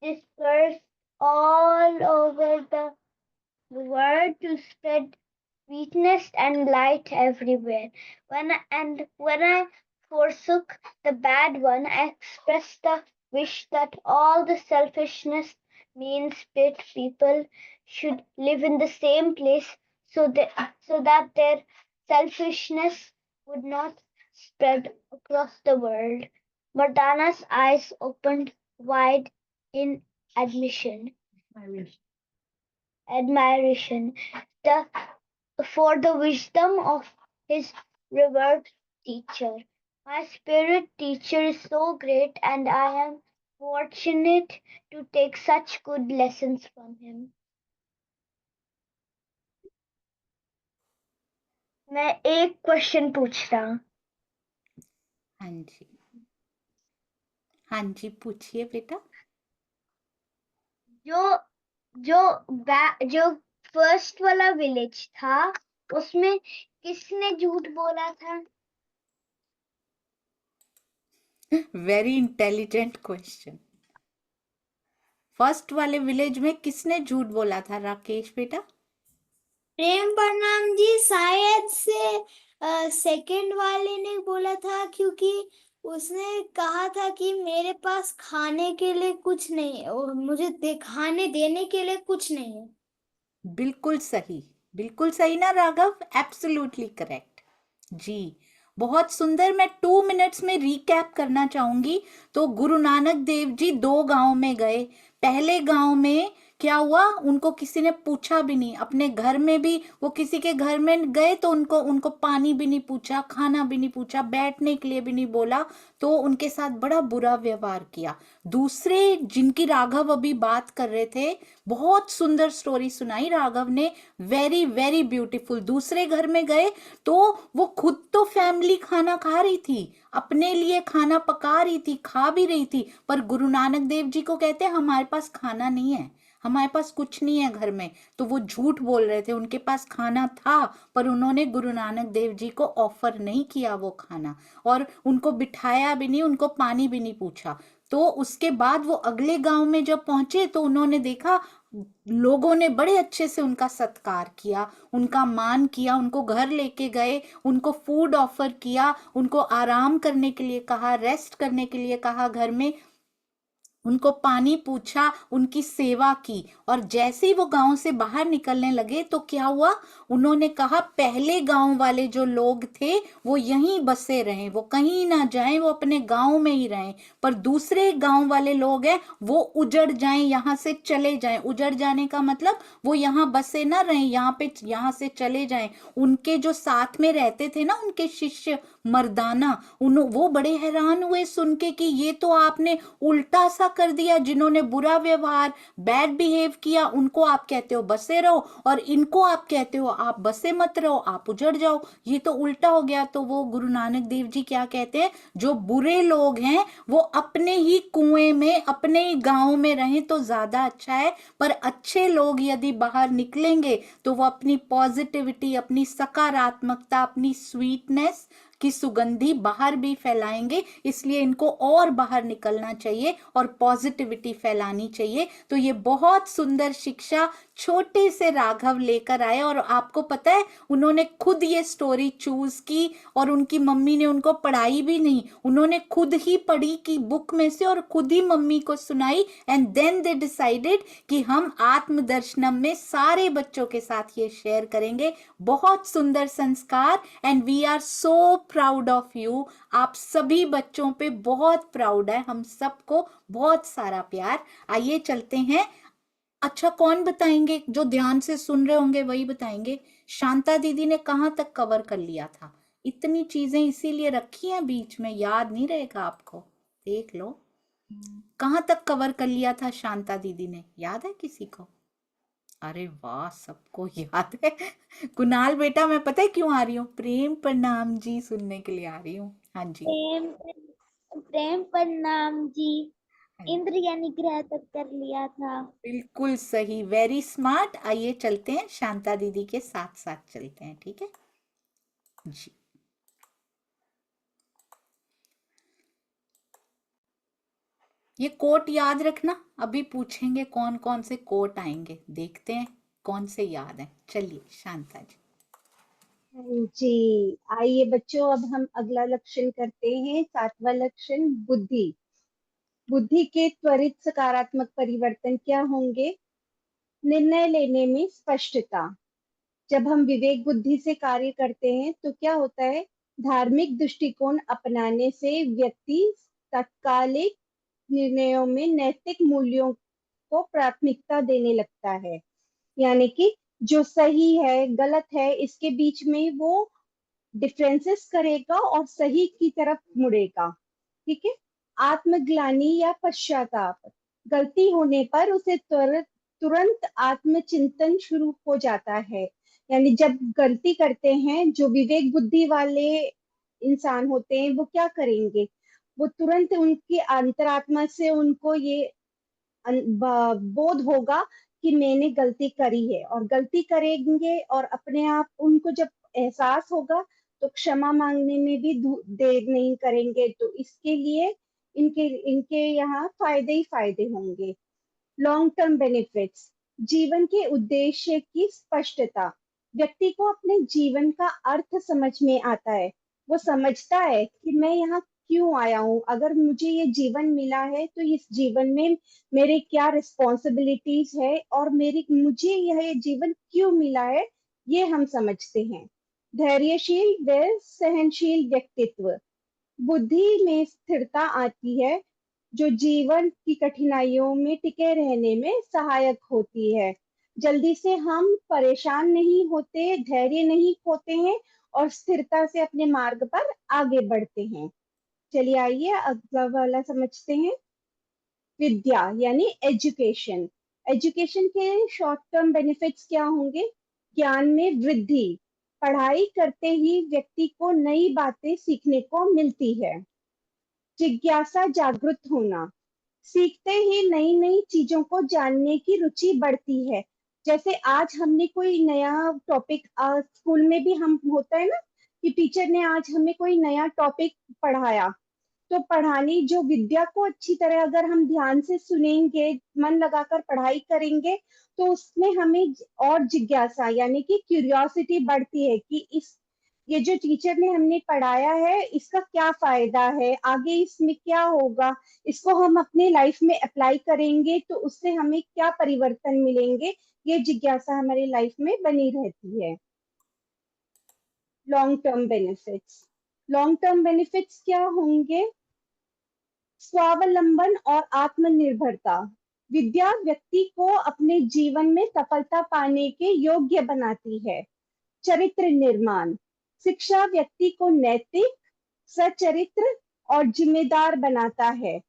dispersed all over the world to spread sweetness and light everywhere. When I forsook the bad one, I expressed the wish that all the selfishness, mean-spirited people should live in the same place so that their selfishness would not spread across the world. Mardana's eyes opened wide in admiration, admiration for the wisdom of his revered teacher. My spirit teacher is so great, and I am fortunate to take such good lessons from him. मैं एक question पूछ रहा हूँ. हाँ जी, हाँ जी, पूछिए बेटा. जो फर्स्ट वाला विलेज था उसमें किसने झूठ बोला था? Very intelligent question. फर्स्ट वाले विलेज में किसने झूठ बोला था राकेश बेटा? प्रेम प्रणाम जी, शायद से सेकंड वाले ने बोला था, क्योंकि उसने कहा था कि मेरे पास खाने के लिए कुछ नहीं है और मुझे खाने देने के लिए कुछ नहीं है. बिल्कुल सही ना राघव, एब्सोल्युटली करेक्ट जी. बहुत सुंदर. मैं 2 मिनट्स में रिकैप करना चाहूंगी. तो गुरु नानक देव जी 2 गांव में गए. पहले गांव में क्या हुआ, उनको किसी ने पूछा भी नहीं. अपने घर में भी वो किसी के घर में गए तो उनको पानी भी नहीं पूछा, खाना भी नहीं पूछा, बैठने के लिए भी नहीं बोला. तो उनके साथ बड़ा बुरा व्यवहार किया. दूसरे जिनकी राघव अभी बात कर रहे थे, बहुत सुंदर स्टोरी सुनाई राघव ने, वेरी वेरी ब्यूटीफुल. दूसरे घर में गए तो वो खुद तो फैमिली खाना खा रही थी, अपने लिए खाना पका रही थी, खा भी रही थी, पर गुरु नानक देव जी को कहते हमारे पास खाना नहीं है, हमारे पास कुछ नहीं है घर में. तो वो झूठ बोल रहे थे. उनके पास खाना था पर उन्होंने गुरु नानक देव जी को ऑफर नहीं किया वो खाना, और उनको बिठाया भी नहीं, उनको पानी भी नहीं पूछा. तो उसके बाद वो अगले गांव में जब पहुंचे तो उन्होंने देखा लोगों ने बड़े अच्छे से उनका सत्कार किया, उनका मान किया, उनको घर लेके गए, उनको फूड ऑफर किया, उनको आराम करने के लिए कहा, रेस्ट करने के लिए कहा, घर में उनको पानी पूछा, उनकी सेवा की. और जैसे ही वो गांव से बाहर निकलने लगे तो क्या हुआ, उन्होंने कहा पहले गांव वाले जो लोग थे वो यहीं बसे रहें, वो कहीं ना जाएं, वो अपने गांव में ही रहें. पर दूसरे गांव वाले लोग हैं वो उजड़ जाएं, यहाँ से चले जाएं. उजड़ जाने का मतलब वो यहाँ बसे ना रहें, यहाँ से चले जाएं. उनके जो साथ में रहते थे ना, उनके शिष्य मर्दाना। वो बड़े हैरान हुए सुन के कि ये तो आपने उल्टा सा कर दिया, जिन्होंने बुरा व्यवहार, बैड बिहेव किया, उनको आप कहते हो बसे रहो, और इनको आप कहते हो आप बसे मत रहो, आप उजड़ जाओ, ये तो उल्टा हो गया। तो वो गुरु नानक देव जी क्या कहते हैं, जो बुरे लोग हैं वो अपने ही कुएं में, अपने ही गांव में रहें तो ज्यादा अच्छा है, पर अच्छे लोग यदि बाहर निकलेंगे तो वो अपनी पॉजिटिविटी, अपनी सकारात्मकता, अपनी स्वीटनेस की सुगंधी बाहर भी फैलाएंगे। इसलिए इनको और बाहर निकलना चाहिए और पॉजिटिविटी फैलानी चाहिए। तो ये बहुत सुंदर शिक्षा छोटे से राघव लेकर आए, और आपको पता है उन्होंने खुद ये स्टोरी चूज की, और उनकी मम्मी ने उनको पढ़ाई भी नहीं, उन्होंने खुद ही पढ़ी की बुक में से और खुद ही मम्मी को सुनाई। एंड देन दे डिसाइडेड कि हम आत्मदर्शनम में सारे बच्चों के साथ ये शेयर करेंगे। बहुत सुंदर संस्कार, and we are so proud of you. आप सभी बच्चों पे बहुत प्राउड है, हम सबको बहुत सारा प्यार। आइए चलते हैं। अच्छा, कौन बताएंगे? जो ध्यान से सुन रहे होंगे वही बताएंगे। शांता दीदी ने कहाँ तक कवर कर लिया था? इतनी चीजें इसीलिए रखी हैं बीच में, याद नहीं रहेगा आपको, देख लो। कहाँ तक कवर कर लिया था शांता दीदी ने, याद है किसी को? अरे वाह, सबको याद है। कुणाल बेटा, मैं पता है क्यों आ रही हूँ? प्रेम प्रणाम जी सुनने के लिए आ रही हूँ। हाँ जी, प्रेम प्रणाम जी। इंद्रिय निग्रह तक कर लिया था। बिल्कुल सही, वेरी स्मार्ट। आइए चलते हैं, शांता दीदी के साथ साथ चलते हैं, ठीक है जी। ये कोट याद रखना, अभी पूछेंगे कौन कौन से कोट आएंगे, देखते हैं कौन से याद है। चलिए शांता जी। जी, आइए बच्चों, अब हम अगला लक्षण करते हैं, 7वां लक्षण बुद्धि। बुद्धि के त्वरित सकारात्मक परिवर्तन क्या होंगे? निर्णय लेने में स्पष्टता। जब हम विवेक बुद्धि से कार्य करते हैं तो क्या होता है? धार्मिक दृष्टिकोण अपनाने से व्यक्ति तात्कालिक निर्णयों में नैतिक मूल्यों को प्राथमिकता देने लगता है। यानी कि जो सही है गलत है इसके बीच में वो डिफरेंसेस करेगा और सही की तरफ मुड़ेगा। ठीक है। आत्मग्लानि या पश्चाताप, गलती होने पर उसे तुरंत आत्मचिंतन शुरू हो जाता है। यानी जब गलती करते हैं, जो विवेक बुद्धि वाले इंसान होते हैं वो क्या करेंगे? वो तुरंत उनकी अंतरात्मा से उनको ये बोध होगा कि मैंने गलती करी है, और गलती करेंगे और अपने आप उनको जब एहसास होगा तो क्षमा मांगने में भी देर नहीं करेंगे। तो इसके लिए इनके इनके यहाँ फायदे ही फायदे होंगे। लॉन्ग टर्म बेनिफिट्स, जीवन के उद्देश्य की स्पष्टता। व्यक्ति को अपने जीवन का अर्थ समझ में आता है। वो समझता है कि मैं यहाँ क्यों आया हूँ, अगर मुझे ये जीवन मिला है तो इस जीवन में मेरे क्या रिस्पॉन्सिबिलिटीज है, और मुझे यह जीवन क्यों मिला है, ये हम समझते हैं। धैर्यशील व सहनशील व्यक्तित्व, बुद्धि में स्थिरता आती है जो जीवन की कठिनाइयों में टिके रहने में सहायक होती है। जल्दी से हम परेशान नहीं होते, धैर्य नहीं खोते हैं और स्थिरता से अपने मार्ग पर आगे बढ़ते हैं। चलिए आइए अगला वाला समझते हैं। विद्या यानी एजुकेशन। एजुकेशन के शॉर्ट टर्म बेनिफिट्स क्या होंगे? ज्ञान में वृद्धि, पढ़ाई करते ही व्यक्ति को नई बातें सीखने को मिलती है। जिज्ञासा जागृत होना, सीखते ही नई नई चीजों को जानने की रुचि बढ़ती है। जैसे आज हमने कोई नया टॉपिक, स्कूल में भी हम होता है ना कि टीचर ने आज हमें कोई नया टॉपिक पढ़ाया, तो पढ़ानी जो विद्या को अच्छी तरह अगर हम ध्यान से सुनेंगे, मन लगाकर पढ़ाई करेंगे, तो उसमें हमें और जिज्ञासा यानी कि क्यूरियोसिटी बढ़ती है कि ये जो टीचर ने हमने पढ़ाया है इसका क्या फायदा है, आगे इसमें क्या होगा, इसको हम अपने लाइफ में अप्लाई करेंगे तो उससे हमें क्या परिवर्तन मिलेंगे, ये जिज्ञासा हमारी लाइफ में बनी रहती है। Long term benefits, long term benefits क्या होंगे? स्वावलंबन और आत्मनिर्भरता, विद्या व्यक्ति को अपने जीवन में सफलता पाने के योग्य बनाती है। चरित्र निर्माण, शिक्षा व्यक्ति को नैतिक, सचरित्र और जिम्मेदार बनाता है।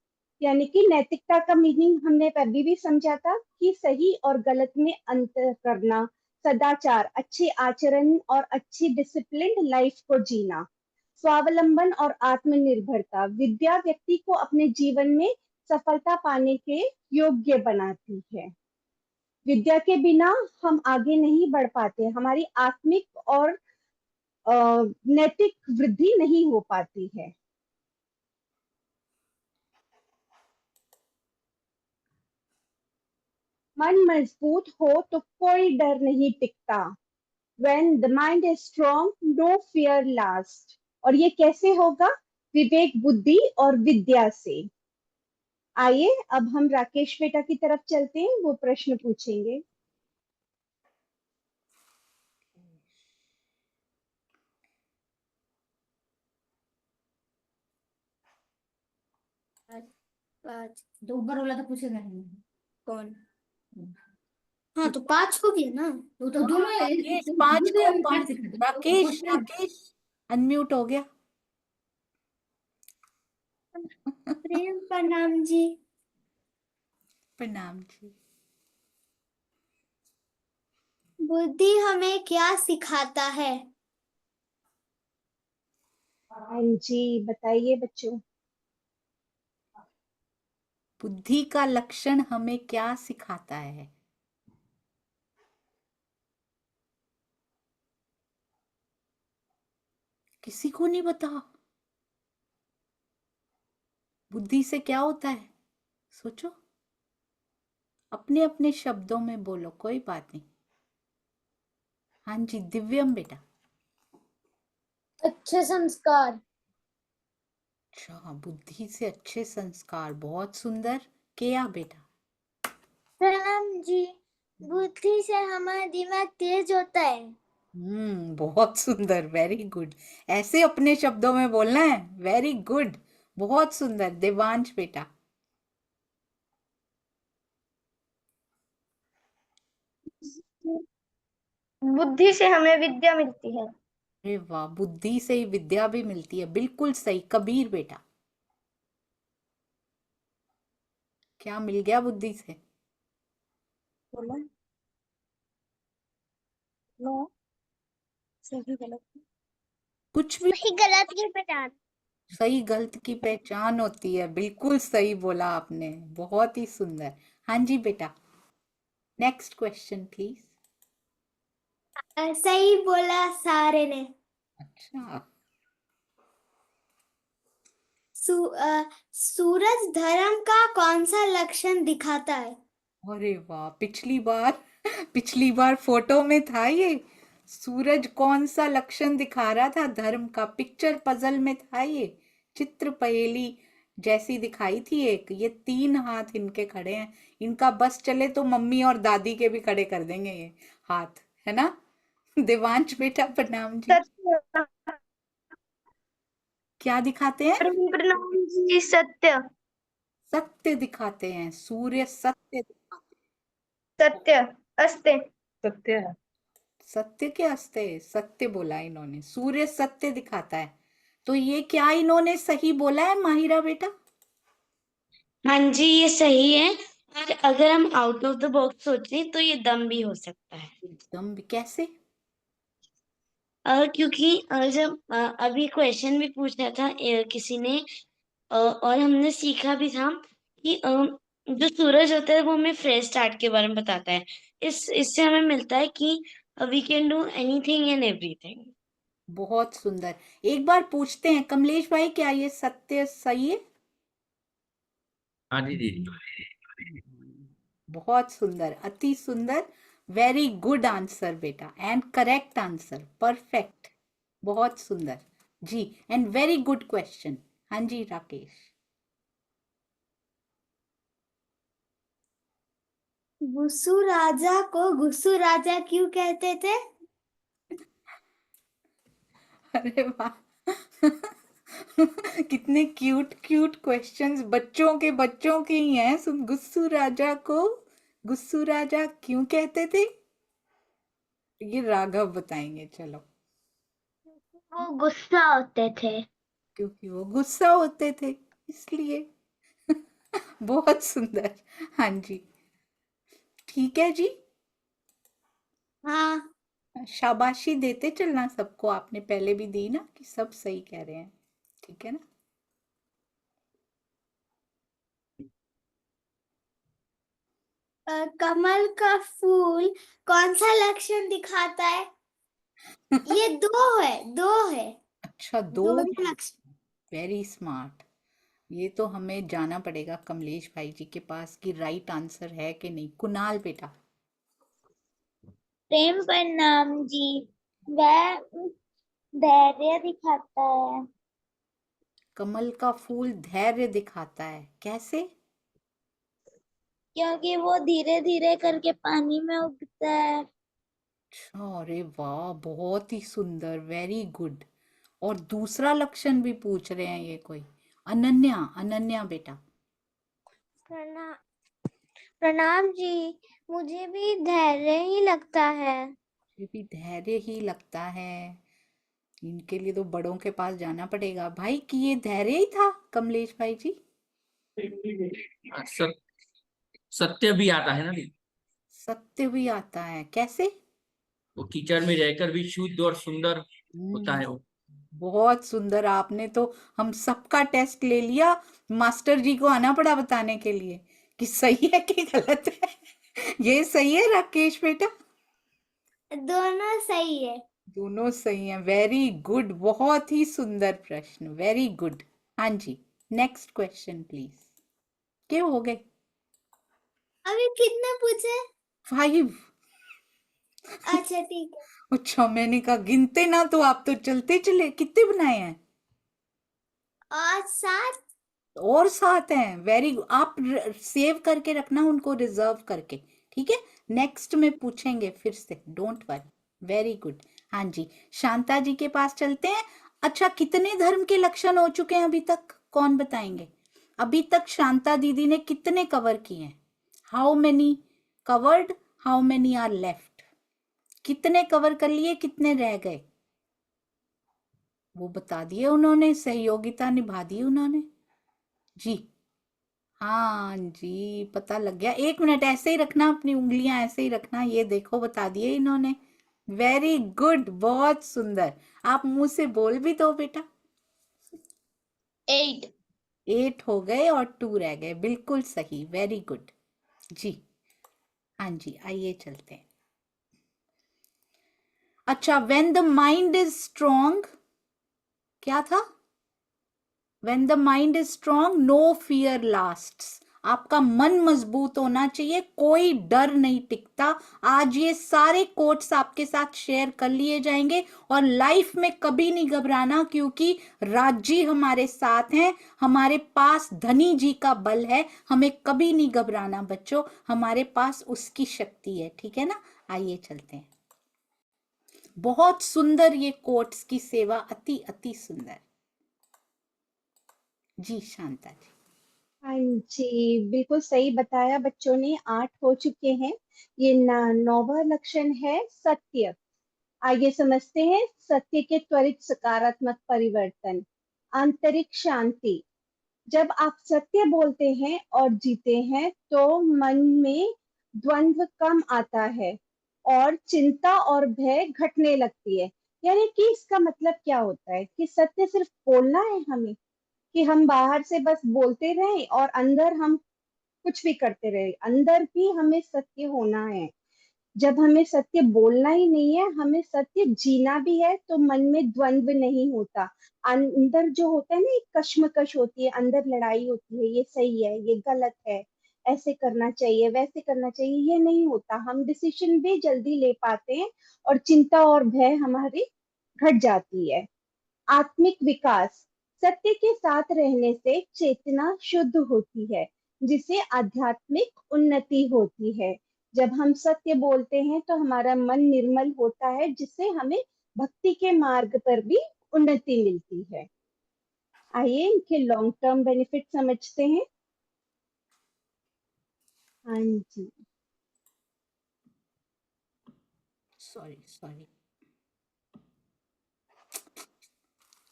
यानी कि नैतिकता का मीनिंग हमने अभी भी समझा था कि सही और गलत में अंतर करना, सदाचार, अच्छे आचरण और अच्छी डिसिप्लिन्ड लाइफ को जीना, स्वावलंबन और आत्मनिर्भरता। विद्या व्यक्ति को अपने जीवन में सफलता पाने के योग्य बनाती है। विद्या के बिना हम आगे नहीं बढ़ पाते, हमारी आत्मिक और नैतिक वृद्धि नहीं हो पाती है। मन मजबूत हो तो कोई डर नहीं टिकता। When the mind is strong, no fear lasts. और ये कैसे होगा? विवेक, बुद्धि और विद्या से। आइए अब हम राकेश बेटा की तरफ चलते हैं, वो प्रश्न पूछेंगे। पाँच तो ऊपर वाला तो पूछेगा नहीं। कौन? हाँ तो 5 हो गया ना। तो दोनों राकेश, 5 को 5। राकेश, राकेश अनम्यूट हो गया। प्रेम प्रणाम जी। प्रणाम जी। बुद्धि हमें क्या सिखाता है? हाँ जी, बताइए बच्चों। बुद्धि का लक्षण हमें क्या सिखाता है? किसी को नहीं पता? बुद्धि से क्या होता है? सोचो, अपने अपने शब्दों में बोलो, कोई बात नहीं। हाँ जी, दिव्यम बेटा। अच्छे संस्कार। अच्छा, बुद्धि से अच्छे संस्कार, बहुत सुंदर। किया बेटा। प्रणाम जी। बुद्धि से हमारा दिमाग तेज होता है। बहुत सुंदर, वेरी गुड। ऐसे अपने शब्दों में बोलना है। वेरी गुड, बहुत सुंदर। देवांश बेटा। बुद्धि से हमें विद्या मिलती है। अरे वाह, बुद्धि से ही विद्या भी मिलती है, बिल्कुल सही। कबीर बेटा। क्या मिल गया बुद्धि से? बोला नो, सही गलत। कुछ भी। सही गलत की पहचान। सही गलत की पहचान होती है, बिल्कुल सही बोला आपने, बहुत ही सुंदर। हाँ जी बेटा, नेक्स्ट क्वेश्चन प्लीज। सही बोला सारे ने। अच्छा, सूरज धर्म का कौन सा लक्षण दिखाता है? अरे वाह, पिछली बार फोटो में था ये। सूरज कौन सा लक्षण दिखा रहा था धर्म का? पिक्चर पजल में था ये, चित्र पहेली जैसी दिखाई थी एक। ये 3 हाथ इनके खड़े हैं, इनका बस चले तो मम्मी और दादी के भी खड़े कर देंगे ये हाथ, है ना? देवांश बेटा प्रणाम जी। सत्य। क्या दिखाते हैं? प्रणाम जी। सत्य। सत्य दिखाते हैं, सूर्य सत्य दिखाते सत्य अस्ते। सत्य है। सत्य के अस्ते, सत्य बोला इन्होंने। सूर्य सत्य दिखाता है, तो ये क्या इन्होंने सही बोला है माहिरा बेटा? हाँ जी ये सही है। और अगर हम आउट ऑफ द बॉक्स सोचें तो ये दम भी हो सकता है। एकदम। कैसे? क्योंकि जब अभी क्वेश्चन भी पूछा था किसी ने, और हमने सीखा भी था कि जो सूरज होता है वो हमें फ्रेश स्टार्ट के बारे में बताता है। इससे हमें मिलता है कि we can do anything and everything. बहुत सुंदर। एक बार पूछते हैं कमलेश भाई, क्या ये सत्य सही है? हाँ जी दीदी। बहुत सुंदर, अति सुंदर। वेरी गुड आंसर बेटा, एंड करेक्ट आंसर, परफेक्ट। बहुत सुंदर जी, एंड वेरी गुड क्वेश्चन। हाँ जी राकेश। गुस्सू राजा को गुस्सू राजा क्यों कहते थे? अरे वाह कितने क्यूट क्यूट क्वेश्चंस, बच्चों के ही हैं। सुन, गुस्सू राजा को गुस्सू राजा क्यों कहते थे? ये राघव बताएंगे, चलो। वो गुस्सा होते थे। क्योंकि वो गुस्सा होते थे इसलिए। बहुत सुंदर। हाँ जी, ठीक है जी। हाँ। शाबाशी देते चलना सबको, आपने पहले भी दी ना कि सब सही कह रहे हैं, ठीक है ना। कमल का फूल कौन सा लक्षण दिखाता है? ये दो है अच्छा, दो दोनों लक्षण। Very smart. ये तो हमें जाना पड़ेगा कमलेश भाई जी के पास कि राइट आंसर है कि नहीं। कुणाल बेटा। प्रेम प्रणाम जी, वह धैर्य दिखाता है। कमल का फूल धैर्य दिखाता है, कैसे? क्योंकि वो धीरे धीरे करके पानी में उगता है। अच्छा, अरे वाह, बहुत ही सुंदर, वेरी गुड। और दूसरा लक्षण भी पूछ रहे हैं ये कोई। अनन्या, अनन्या बेटा। प्रणाम प्रणाम जी, मुझे भी धैर्य ही लगता है। ये भी धैर्य ही लगता है। इनके लिए तो बड़ों के पास जाना पड़ेगा भाई कि ये धैर्य ही था कमलेश भाई जी। सत, सत्य भी आता है ना दी। सत्य भी आता है, कैसे? वो कीचड़ में रहकर भी शुद्ध और सुंदर होता हम्म, है वो। बहुत सुंदर। आपने तो हम सबका टेस्ट ले लिया, मास्टर जी को आना पड़ा बताने के लिए कि सही है कि गलत है। ये सही है राकेश बेटा? दोनों सही है। दोनों सही हैं, वेरी गुड, बहुत ही सुंदर प्रश्न, वेरी गुड। हाँ जी, नेक्स्ट क्वेश्चन प्लीज। क्यों हो गए? अभी कितने पूछे? 5। अच्छा ठीक है। अच्छा, मैंने कहा गिनते ना तो आप तो चलते चले। कितने बनाए हैं? और 7। और 7 हैं, वेरी गुड। आप सेव करके रखना उनको, रिजर्व करके, ठीक है। नेक्स्ट में पूछेंगे फिर से, डोंट वरी। Very good. हाँ जी, शांता जी के पास चलते हैं। अच्छा, कितने धर्म के लक्षण हो चुके हैं अभी तक, कौन बताएंगे? अभी तक शांता दीदी ने कितने कवर किए हैं? How many covered, how many are left? कितने कवर कर लिए, कितने रह गए? वो बता दिए उन्होंने, सहयोगिता निभा दी उन्होंने जी। हाँ जी, पता लग गया। 1 मिनट ऐसे ही रखना, अपनी उंगलियां ऐसे ही रखना। ये देखो, बता दिए इन्होंने। वेरी गुड, बहुत सुंदर। आप मुंह से बोल भी दो बेटा। 8। 8 हो गए और 2 रह गए, बिल्कुल सही, वेरी गुड जी। हाँ जी, आइए चलते हैं। अच्छा, when the mind is strong, क्या था? When the mind is strong, no fear lasts. आपका मन मजबूत होना चाहिए, कोई डर नहीं टिकता। आज ये सारे कोट्स आपके साथ शेयर कर लिए जाएंगे। और लाइफ में कभी नहीं घबराना, क्योंकि राज जी हमारे साथ हैं, हमारे पास धनी जी का बल है। हमें कभी नहीं घबराना बच्चों, हमारे पास उसकी शक्ति है, ठीक है ना। आइए चलते हैं। बहुत सुंदर ये कोट्स की सेवा, अति अति सुंदर जी। शांता जी। हाँ जी, बिल्कुल सही बताया बच्चों ने। 8 हो चुके हैं। ये 9वां लक्षण है सत्य। आइए समझते हैं सत्य के त्वरित सकारात्मक परिवर्तन। आंतरिक शांति। जब आप सत्य बोलते हैं और जीते हैं तो मन में द्वंद्व कम आता है और चिंता और भय घटने लगती है। यानी कि इसका मतलब क्या होता है कि सत्य सिर्फ बोलना है हमें, कि हम बाहर से बस बोलते रहें और अंदर हम कुछ भी करते रहे। अंदर भी हमें सत्य होना है। जब हमें सत्य बोलना ही नहीं है, हमें सत्य जीना भी है, तो मन में द्वंद्व नहीं होता। अंदर जो होता है ना, एक कश्मकश होती है, अंदर लड़ाई होती है, ये सही है, ये गलत है, ऐसे करना चाहिए, वैसे करना चाहिए, ये नहीं होता। हम डिसीजन भी जल्दी ले पाते हैं और चिंता और भय हमारी घट जाती है। आत्मिक विकास। सत्य के साथ रहने से चेतना शुद्ध होती है, जिससे आध्यात्मिक उन्नति होती है। जब हम सत्य बोलते हैं तो हमारा मन निर्मल होता है, जिससे हमें भक्ति के मार्ग पर भी उन्नति मिलती है। आइए इनके लॉन्ग टर्म बेनिफिट समझते हैं। हाँ जी। Sorry sorry,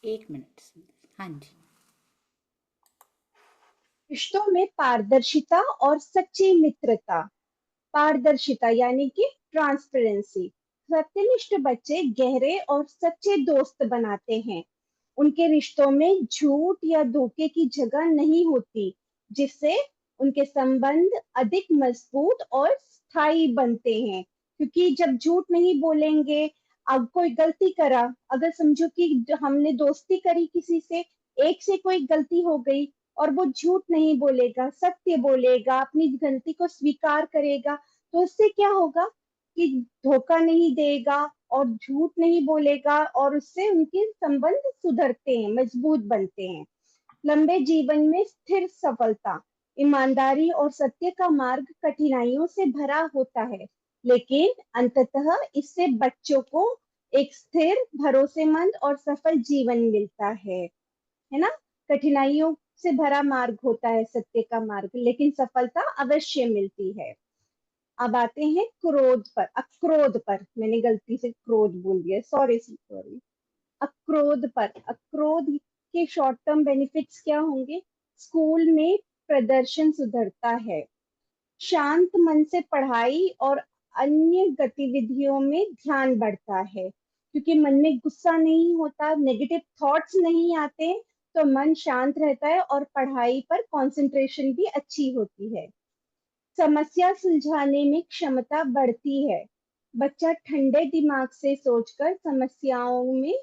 1 minute. हाँ जी। रिश्तों में पारदर्शिता और सच्ची मित्रता। पारदर्शिता यानी कि ट्रांसपेरेंसी। सत्यनिष्ठ बच्चे गहरे और सच्चे दोस्त बनाते हैं। उनके रिश्तों में झूठ या धोखे की जगह नहीं होती, जिससे उनके संबंध अधिक मजबूत और स्थायी बनते हैं। क्योंकि जब झूठ नहीं बोलेंगे, अब कोई गलती करा, अगर समझो कि हमने दोस्ती करी किसी से, एक से कोई गलती हो गई और वो झूठ नहीं बोलेगा, सत्य बोलेगा, अपनी गलती को स्वीकार करेगा, तो उससे क्या होगा कि धोखा नहीं देगा और झूठ नहीं बोलेगा, और उससे उनके संबंध सुधरते हैं, मजबूत बनते हैं। लंबे जीवन में स्थिर सफलता। ईमानदारी और सत्य का मार्ग कठिनाइयों से भरा होता है, लेकिन अंततः इससे बच्चों को एक स्थिर, भरोसेमंद और सफल जीवन मिलता है ना। कठिनाइयों से भरा मार्ग होता है सत्य का मार्ग, लेकिन सफलता अवश्य मिलती है। अब आते हैं क्रोध पर, अक्रोध पर। मैंने गलती से क्रोध बोल दिया, सॉरी सॉरी। अक्रोध पर, अक्रोध के शॉर्ट टर्म बेनिफिट्स क्या होंगे? स्कूल में प्रदर्शन सुधरता है, शांत मन से पढ़ाई और अन्य गतिविधियों में ध्यान बढ़ता है, क्योंकि मन में गुस्सा नहीं होता, नेगेटिव थॉट्स नहीं आते, तो मन शांत रहता है और पढ़ाई पर कंसंट्रेशन भी अच्छी होती है। समस्या सुलझाने में क्षमता बढ़ती है, बच्चा ठंडे दिमाग से सोचकर समस्याओं में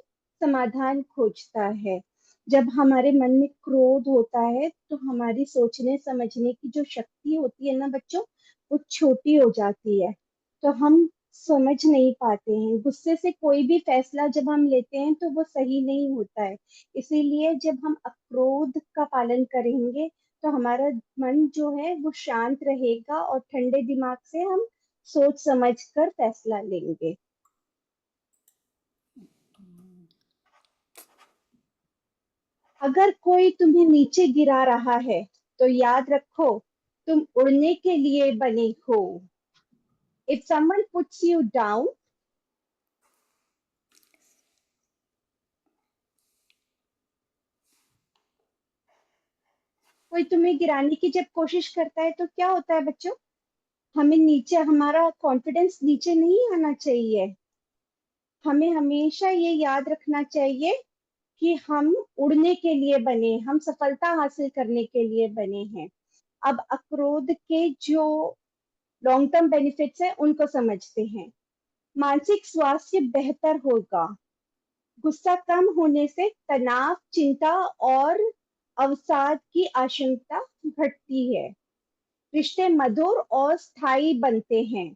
समाधान खोजता है। जब हमारे मन में क्रोध होता है तो हमारी सोचने समझने की जो शक्ति होती है ना बच्चों, वो छोटी हो जाती है, तो हम समझ नहीं पाते हैं। गुस्से से कोई भी फैसला जब हम लेते हैं तो वो सही नहीं होता है। इसीलिए जब हम अक्रोध का पालन करेंगे तो हमारा मन जो है वो शांत रहेगा और ठंडे दिमाग से हम सोच समझ कर फैसला लेंगे। अगर कोई तुम्हें नीचे गिरा रहा है तो याद रखो, तुम उड़ने के लिए बने हो। If someone puts you down, कोई तुम्हें गिराने की जब कोशिश करता है तो क्या होता है बच्चों? हमें नीचे, हमारा कॉन्फिडेंस नीचे नहीं आना चाहिए। हमें हमेशा ये याद रखना चाहिए कि हम उड़ने के लिए बने, हम सफलता हासिल करने के लिए बने हैं। अब अक्रोध के जो लॉन्ग टर्म बेनिफिट्स है उनको समझते हैं। मानसिक स्वास्थ्य बेहतर होगा। गुस्सा कम होने से तनाव, चिंता और अवसाद की आशंका घटती है। रिश्ते मधुर और स्थायी बनते हैं।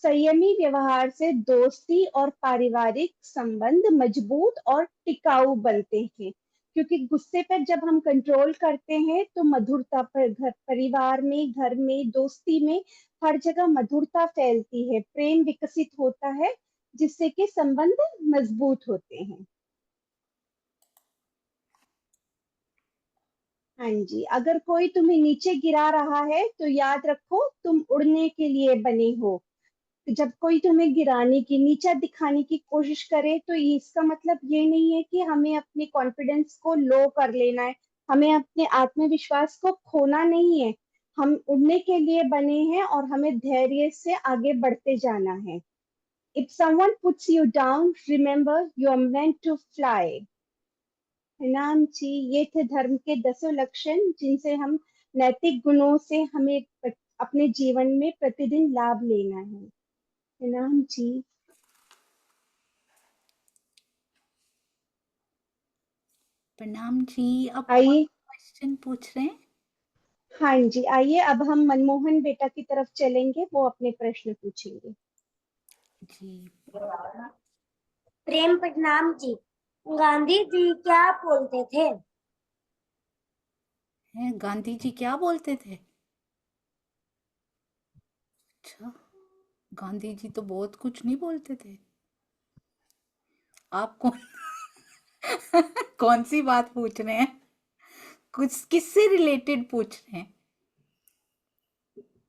संयमी व्यवहार से दोस्ती और पारिवारिक संबंध मजबूत और टिकाऊ बनते हैं, क्योंकि गुस्से पर जब हम कंट्रोल करते हैं तो मधुरता पर, घर परिवार में, घर में, दोस्ती में, हर जगह मधुरता फैलती है, प्रेम विकसित होता है, जिससे कि संबंध मजबूत होते हैं। हाँ जी, अगर कोई तुम्हें नीचे गिरा रहा है तो याद रखो, तुम उड़ने के लिए बने हो। जब कोई तुम्हें गिराने की, नीचा दिखाने की कोशिश करे तो इसका मतलब ये नहीं है कि हमें अपने कॉन्फिडेंस को लो कर लेना है, हमें अपने आत्मविश्वास को खोना नहीं है। हम उड़ने के लिए बने हैं और हमें धैर्य से आगे बढ़ते जाना है। If someone puts you down, remember you are meant to fly। नाम जी, ये थे धर्म के 10 लक्षण, जिनसे हम नैतिक गुणों से हमें अपने जीवन में प्रतिदिन लाभ लेना है नाम जी। प्रणाम जी। अब कौन आइए, क्वेश्चन पूछ रहे हैं? हाँ जी, आइए अब हम मनमोहन बेटा की तरफ चलेंगे, वो अपने प्रश्न पूछेंगे। जी प्रेम प्रणाम जी। गांधी जी क्या बोलते थे? हैं, गांधी जी क्या बोलते थे? अच्छा, गांधी जी तो बहुत कुछ नहीं बोलते थे। आप कौन कौन सी बात पूछ रहे हैं? कुछ किससे रिलेटेड पूछ रहे हैं?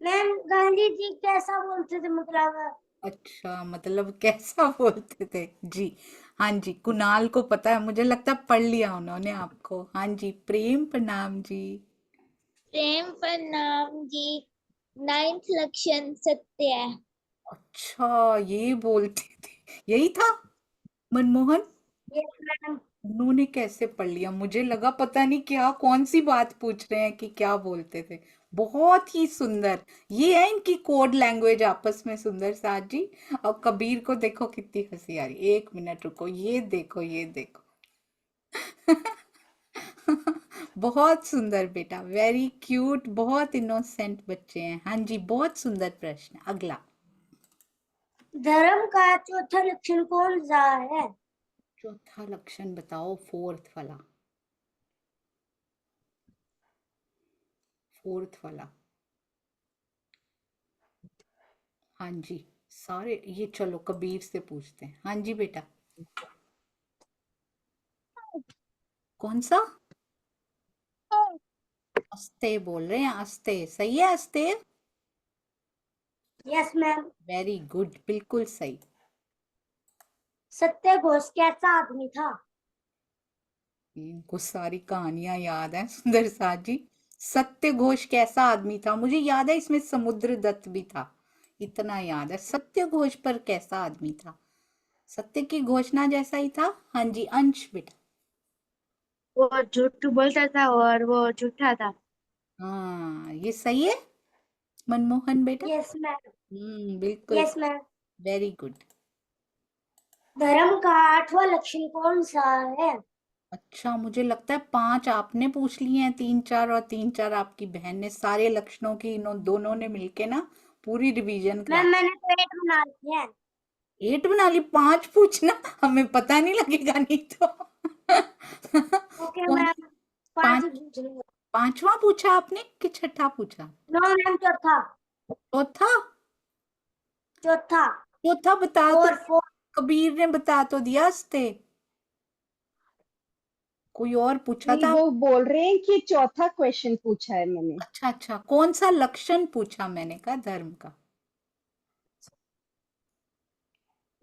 मैम, गांधी जी कैसा बोलते थे मतलब? अच्छा, मतलब कैसा बोलते थे? जी हाँ जी, कुणाल को पता है, मुझे लगता है पढ़ लिया उन्होंने आपको। हाँ जी, प्रेम प्रणाम जी। प्रेम प्रणाम जी। 9th लक्षण सत्य है। अच्छा, ये बोलते थे, यही था मनमोहन। Yes ma'am. उन्होंने कैसे पढ़ लिया, मुझे लगा पता नहीं क्या कौन सी बात पूछ रहे हैं कि क्या बोलते थे। बहुत ही सुंदर, ये है इनकी कोड लैंग्वेज आपस में। सुंदर साथ जी और कबीर को देखो कितनी हंसी आ रही। एक मिनट रुको, ये देखो ये देखो। बहुत सुंदर बेटा, वेरी क्यूट, बहुत इनोसेंट बच्चे हैं। हाँ जी, बहुत सुंदर प्रश्न। अगला, धर्म का चौथा लक्षण कौन सा है? चौथा लक्षण बताओ, फोर्थ वाला, फोर्थ वाला। हाँ जी, सारे ये, चलो कबीर से पूछते हैं। हाँ जी बेटा, कौन सा? अस्ते बोल रहे हैं, अस्ते सही है, अस्ते। Yes ma'am. वेरी गुड, बिल्कुल सही। सत्य घोष कैसा आदमी था? इनको सारी कहानियां याद है सुंदर साथ जी। सत्य घोष कैसा आदमी था, मुझे याद है इसमें समुद्र दत्त भी था, इतना याद है। सत्य घोष पर कैसा आदमी था? सत्य की घोषणा जैसा ही था। हाँ जी, अंश बेटा। वो झूठ बोलता था और वो झूठा था। हाँ, ये सही है मनमोहन बेटा। Yes ma'am. बिल्कुल, यस मैम। Very good. धर्म का आठवां लक्षण कौन सा है? अच्छा, मुझे लगता है 5 आपने पूछ लिए हैं, 3-4 और 3-4 आपकी बहन ने। सारे लक्षणों की इन दोनों ने मिलके ना पूरी रिवीजन करा। मैम मैंने तो 8 बना ली है। 8 बना ली, 5 पूछना, हमें पता नहीं लगेगा नहीं तो। ओके कौन? मैम। 5 पांच, पूछ रही हूँ। 5वां पूछा आपने कि छठा पूछा? नो मैम, चौथा। चौथा? चौथा। चौथा बता तो, 4 कबीर ने बता तो दिया अस्ते। कोई और पूछा नहीं, था? वो बोल रहे हैं कि चौथा क्वेश्चन पूछा है मैंने। अच्छा अच्छा, कौन सा लक्षण पूछा मैंने कहा धर्म का?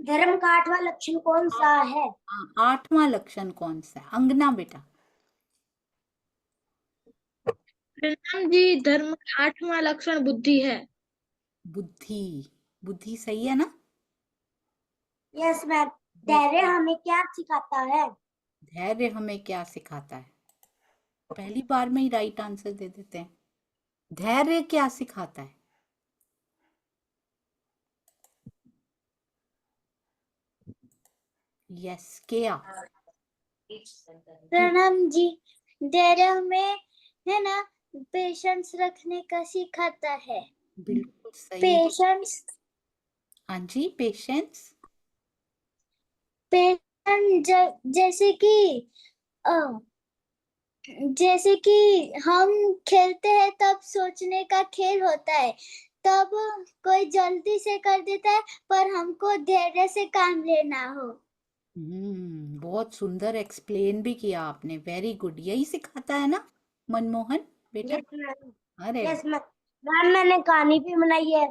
धर्म का आठवां लक्षण कौन सा है? हाँ, 8वां लक्षण कौन सा है? अंगना बेटा। प्रणाम जी, धर्म का 8वां लक्षण बुद्धि है। बुद्धि, बुद्धि सही है ना? Yes ma'am. धैर्य हमें क्या सिखाता है? धैर्य हमें क्या सिखाता है? पहली बार में ही राइट आंसर दे देते हैं। धैर्य क्या सिखाता है? यस, क्या? प्रणाम जी। धैर्य हमें, है ना, पेशेंस रखने का सिखाता है। बिल्कुल सही। पेशेंस। हाँ जी, पेशेंस। पेशेंस जैसे कि अ, जैसे कि हम खेलते हैं तब सोचने का खेल होता है, तब कोई जल्दी से कर देता है, पर हमको धैर्य से काम लेना हो। बहुत सुंदर एक्सप्लेन भी किया आपने, वेरी गुड। यही सिखाता है ना मनमोहन बेटा? Yes ma'am. अरे यस मैम। मैम मैंने कहानी भी बनाई है।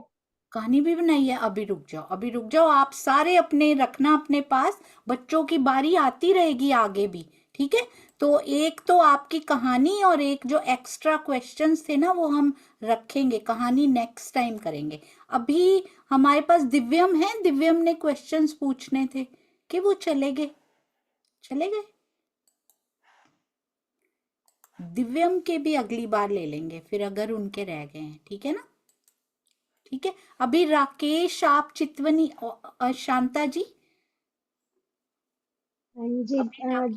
कहानी भी बनाई है? अभी रुक जाओ, अभी रुक जाओ, आप सारे अपने रखना अपने पास, बच्चों की बारी आती रहेगी आगे भी, ठीक है? तो एक तो आपकी कहानी और एक जो एक्स्ट्रा क्वेश्चंस थे ना वो हम रखेंगे, कहानी नेक्स्ट टाइम करेंगे। अभी हमारे पास दिव्यम है, दिव्यम ने क्वेश्चंस पूछने थे कि वो चले गए, चले गए। दिव्यम के भी अगली बार ले लेंगे फिर अगर उनके रह गए हैं, ठीक है ना? ठीक है, अभी राकेश, आप, चितवनी और शांता जी। हाँ जी,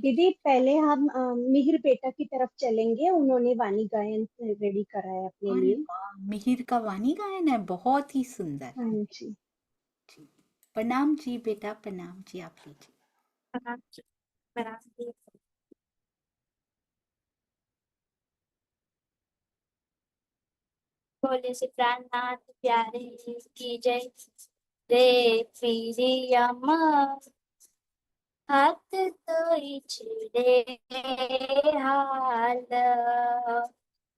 दीदी पहले हम मिहिर बेटा की तरफ चलेंगे, उन्होंने वाणी गायन रेडी करा है अपने अरे लिए। वाह, मिहिर का वाणी गायन है, बहुत ही सुंदर। हाँ जी। जी, प्रणाम जी बेटा, प्रणाम जी, आप लीजिए। बोले से प्राणनाथ प्यारे की जय। रे प्रियम हाथ तो छिड़े हाल।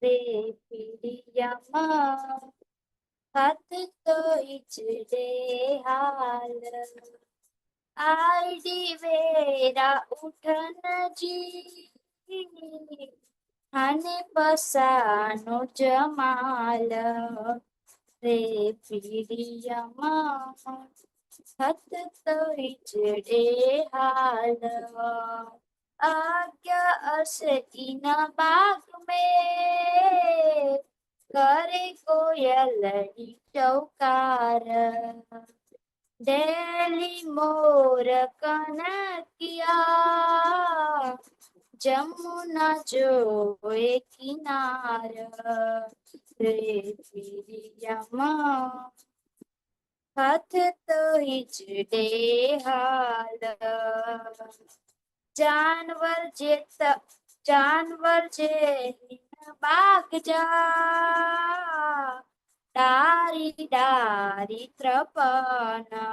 रे प्रियम हाथ तो छिड़े हाल। आईडी वेरा उठन जी અને પસાનો જમાલ રે પીડિયામાં હત તો હિજડે હાલ आज्ञा अशकीना बाग में करे कोयलड़ी चौकार डेली मोर कनकिया जमुना जोए किनार रे पिरियमा हाथ तो हिजड़े हाल जानवर जे बाग जा डारी डारी त्रिपना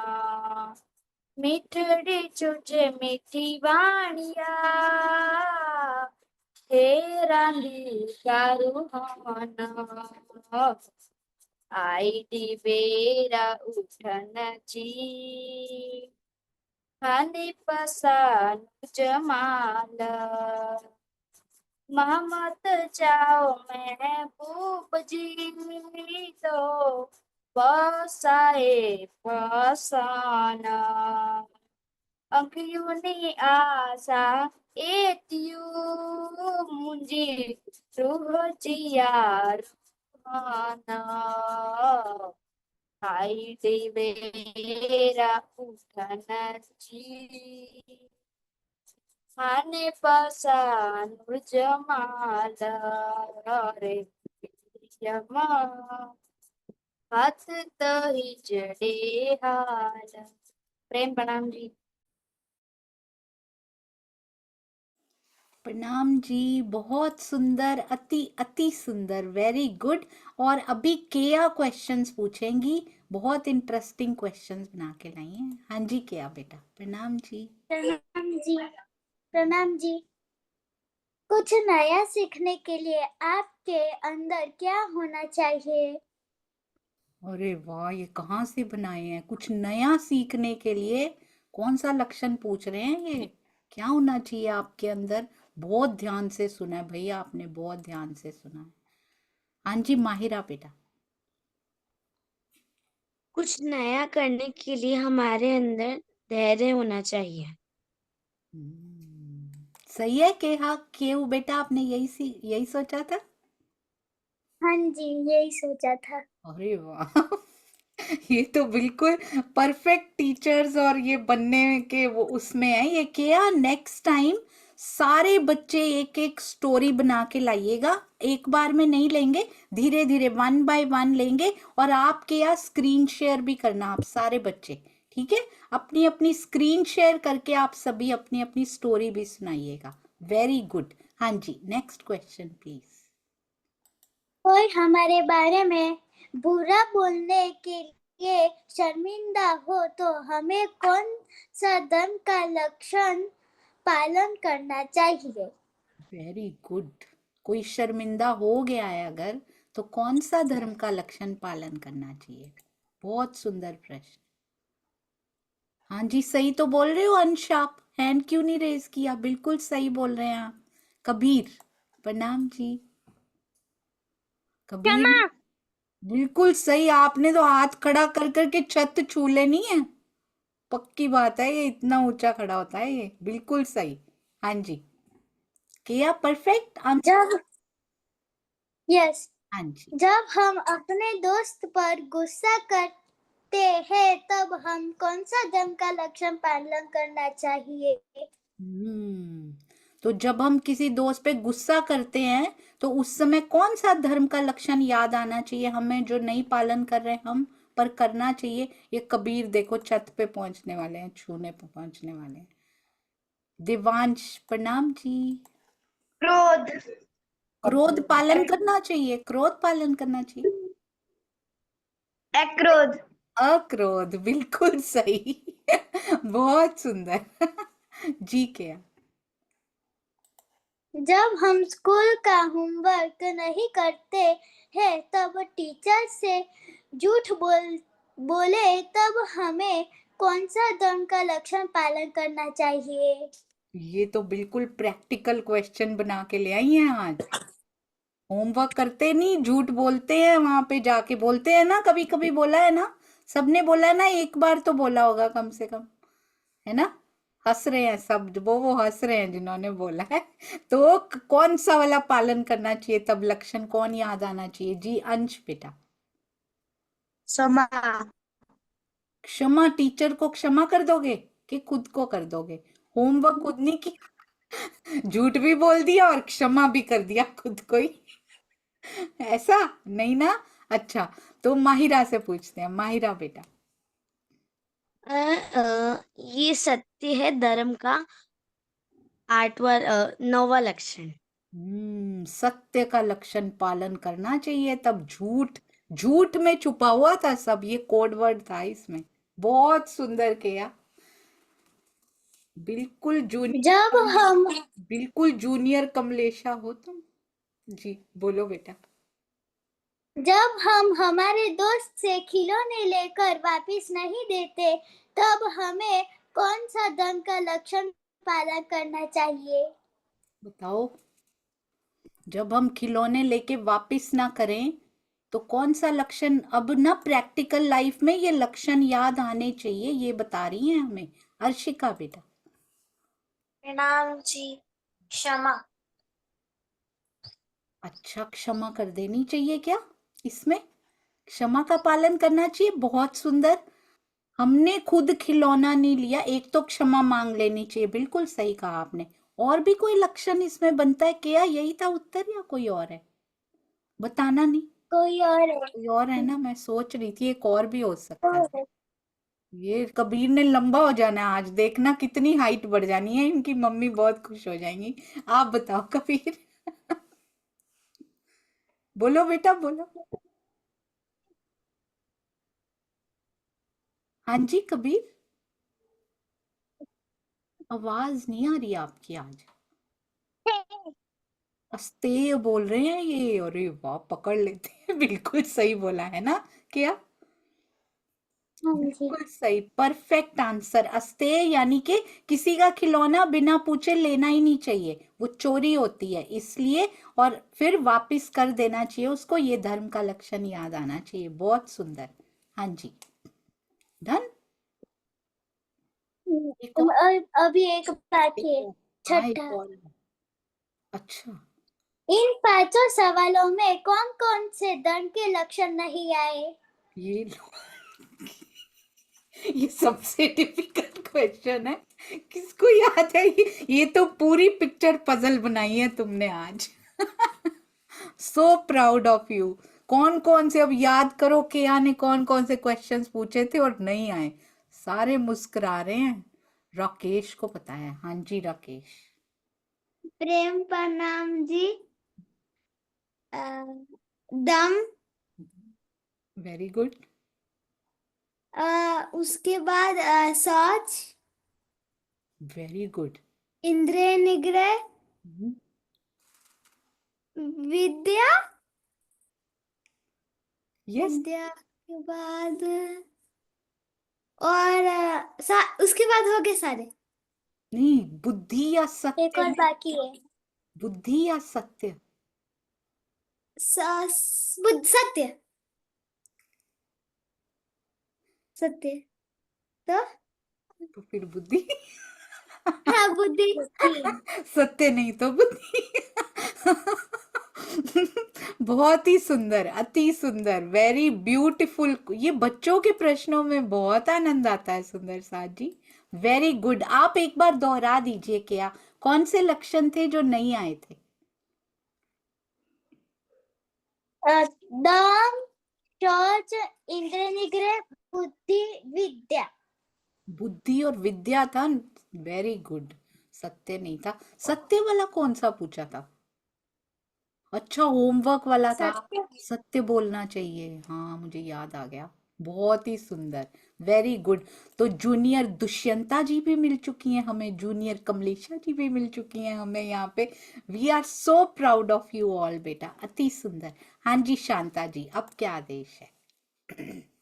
मीठड़ी चुजे मीठी वाणिया हे रांधी कारुहाना आईडी बेरा उठन जी हनी पसान जमाल मोहम्मद जाओ महबूब जी तो बसाए फसाना अंकियुनी आशा एतियू मुंजी रूह जिया रूहाना आईडी बेरा उठन जी आने पसान जमाल रे यमा हाथ तो हिजड़े हाल प्रेम प्रणाम जी प्रणाम जी, बहुत सुंदर, अति अति सुंदर, वेरी गुड। और अभी केया क्वेश्चंस पूछेंगी, बहुत इंटरेस्टिंग क्वेश्चंस बना के लाई हैं। हाँ जी केया बेटा, प्रणाम जी। प्रणाम जी। कुछ नया सीखने के लिए आपके अंदर क्या होना चाहिए? अरे वाह, ये कहाँ से बनाए हैं? कुछ नया सीखने के लिए कौन सा लक्षण पूछ रहे हैं? ये क्या होना चाहिए आपके अंदर? बहुत ध्यान से सुना है भैया, आपने बहुत ध्यान से सुना है। हाँ जी माहिरा बेटा। कुछ नया करने के लिए हमारे अंदर धैर्य होना चाहिए। सही है केहू बेटा, आपने यही सोचा था? हाँ जी, यही सोचा था। अरे वाह ये तो बिल्कुल परफेक्ट टीचर्स और ये बनने के वो उसमें है। ये क्या, नेक्स्ट टाइम सारे बच्चे एक एक स्टोरी बना के लाइएगा, एक बार में नहीं लेंगे, धीरे धीरे 1 बाय 1 लेंगे। और आप क्या स्क्रीन शेयर भी करना, आप सारे बच्चे, ठीक है? अपनी अपनी स्क्रीन शेयर करके आप सभी अपनी अपनी स्टोरी भी सुनाइएगा। Very good. हाँ जी, नेक्स्ट क्वेश्चन प्लीज। कोई हमारे बारे में बुरा बोलने के लिए शर्मिंदा हो तो हमें कौन सा धर्म का लक्षण पालन करना चाहिए? Very good. कोई शर्मिंदा हो गया है अगर, तो कौन सा धर्म का लक्षण पालन करना चाहिए? बहुत सुंदर प्रश्न। हाँ जी, सही तो बोल रहे हो अंश, आप हैंड क्यों नहीं रेज किया? बिल्कुल सही बोल रहे हैं आप। कबीर, प्रणाम जी। कबीर बिल्कुल सही, आपने तो हाथ खड़ा कर करके छत छू लेनी है। पक्की बात है, ये इतना ऊंचा खड़ा होता है ये। बिल्कुल सही। हाँ जी किया, परफेक्ट आंसर। यस। हाँ जी। जब हम अपने दोस्त पर गुस्सा करते हैं तब हम कौन सा धर्म का लक्षण पालन करना चाहिए? तो जब हम किसी दोस्त पे गुस्सा करते हैं तो उस समय कौन सा धर्म का लक्षण याद आना चाहिए हमें, जो नहीं पालन कर रहे हम पर करना चाहिए? ये कबीर देखो छत पे पहुंचने वाले हैं, छूने पे पहुंचने वाले हैं। दिवांश, प्रणाम जी। क्रोध। क्रोध पालन करना चाहिए, क्रोध पालन करना चाहिए। अक्रोध। अक्रोध, बिल्कुल सही बहुत सुंदर जी क्या। जब हम स्कूल का होमवर्क नहीं करते हैं तब टीचर से झूठ बोले तब हमें कौन सा धर्म का लक्षण पालन करना चाहिए? ये तो बिल्कुल प्रैक्टिकल क्वेश्चन बना के ले आई हैं आज। होमवर्क करते नहीं, झूठ बोलते हैं, वहां पे जाके बोलते हैं ना, कभी कभी बोला है ना, सबने बोला है ना, एक बार तो बोला होगा कम से कम, है ना। हंस रहे हैं सब, वो हंस रहे हैं जिन्होंने बोला है। तो कौन सा वाला पालन करना चाहिए, तब लक्षण कौन याद आना चाहिए? जी अंश बेटा। क्षमा। क्षमा, टीचर को क्षमा कर दोगे कि खुद को कर दोगे? होमवर्क खुद नहीं किया, झूठ भी बोल दिया और क्षमा भी कर दिया खुद को ही, ऐसा नहीं ना। अच्छा, तो माहिरा से पूछते हैं। माहिरा बेटा। ये सत्य है धर्म का 9वां लक्षण। सत्य का लक्षण पालन करना चाहिए, तब झूठ, झूठ में छुपा हुआ था सब, ये कोड वर्ड था इसमें। बहुत सुंदर किया, बिल्कुल जूनियर, बिल्कुल जूनियर कमलेशा हो तुम। जी बोलो बेटा। जब हम हमारे दोस्त से खिलौने लेकर वापस नहीं देते, तब हमें कौन सा धर्म का लक्षण पालन करना चाहिए? बताओ, जब हम खिलौने लेके वापस ना करें तो कौन सा लक्षण, अब ना प्रैक्टिकल लाइफ में ये लक्षण याद आने चाहिए, ये बता रही हैं हमें अर्शिका बेटा। प्रणाम जी। क्षमा। अच्छा, क्षमा कर देनी चाहिए क्या? इसमें क्षमा का पालन करना चाहिए, बहुत सुंदर। हमने खुद खिलौना नहीं लिया, एक तो क्षमा मांग लेनी चाहिए, बिल्कुल सही कहा आपने। और भी कोई लक्षण इसमें बनता है क्या? यही था उत्तर या कोई और है? बताना नहीं। कोई और है? कोई और है ना, मैं सोच रही थी एक और भी हो सकता है। ये कबीर ने लंबा हो जाना है आज, देखना कितनी हाइट बढ़ जानी है, इनकी मम्मी बहुत खुश हो जाएंगी। आप बताओ कबीर। बोलो बेटा बोलो। हाँ जी कबीर, आवाज नहीं आ रही आपकी आज, अस्तेय बोल रहे हैं ये। अरे वाह, पकड़ लेते हैं। बिल्कुल सही बोला है ना क्या? बिल्कुल सही, परफेक्ट आंसर। अस्तेय यानी कि किसी का खिलौना बिना पूछे लेना ही नहीं चाहिए, वो चोरी होती है, इसलिए। और फिर वापस कर देना चाहिए उसको, ये धर्म का लक्षण याद आना चाहिए। बहुत सुंदर। हाँ जी, डन। एक और, अभी एक बाकी है, हाँ एक छठा। और। अच्छा, इन 5 सवालों में कौन कौन से धर्म के लक्षण नहीं आए? ये ये सबसे डिफिकल्ट क्वेश्चन है, किसको याद है ये तो पूरी पिक्चर पजल बनाई है तुमने आज। सो प्राउड ऑफ यू। कौन कौन से, अब याद करो केया ने कौन कौन से क्वेश्चंस पूछे थे और नहीं आए। सारे मुस्कुरा रहे हैं। राकेश को पता है। हाँ जी राकेश। प्रेम प्रणाम जी। दम, वेरी गुड। उसके बाद शौच, वेरी गुड। इंद्रिय निग्रह, विद्या, यस। विद्या के बाद और उसके बाद हो गए सारे। नहीं, बुद्धि या एक सत्य? और बाकी है, बुद्धि या सत्य? सत्य। सत्य तो फिर बुद्धि। हाँ, बुद्धि। सत्य नहीं तो बुद्धि। बहुत ही सुंदर, अति सुंदर, वेरी ब्यूटीफुल। ये बच्चों के प्रश्नों में बहुत आनंद आता है सुंदर साथ जी। Very good. आप एक बार दोहरा दीजिए क्या, कौन से लक्षण थे जो नहीं आए थे? दम, शौच, इंद्रिय निग्रह, बुद्धि, विद्या। बुद्धि और विद्या था। Very good. सत्य नहीं था। सत्य वाला कौन सा पूछा था? अच्छा, होमवर्क वाला था। सत्य बोलना चाहिए, हाँ मुझे याद आ गया। बहुत ही सुंदर, वेरी गुड। तो जूनियर दुष्यंता जी भी मिल चुकी हैं हमें, जूनियर कमलेशा जी भी मिल चुकी हैं हमें यहाँ पे। We are so proud of you all बेटा, अति सुंदर। हाँ जी शांता जी, अब क्या आदेश है?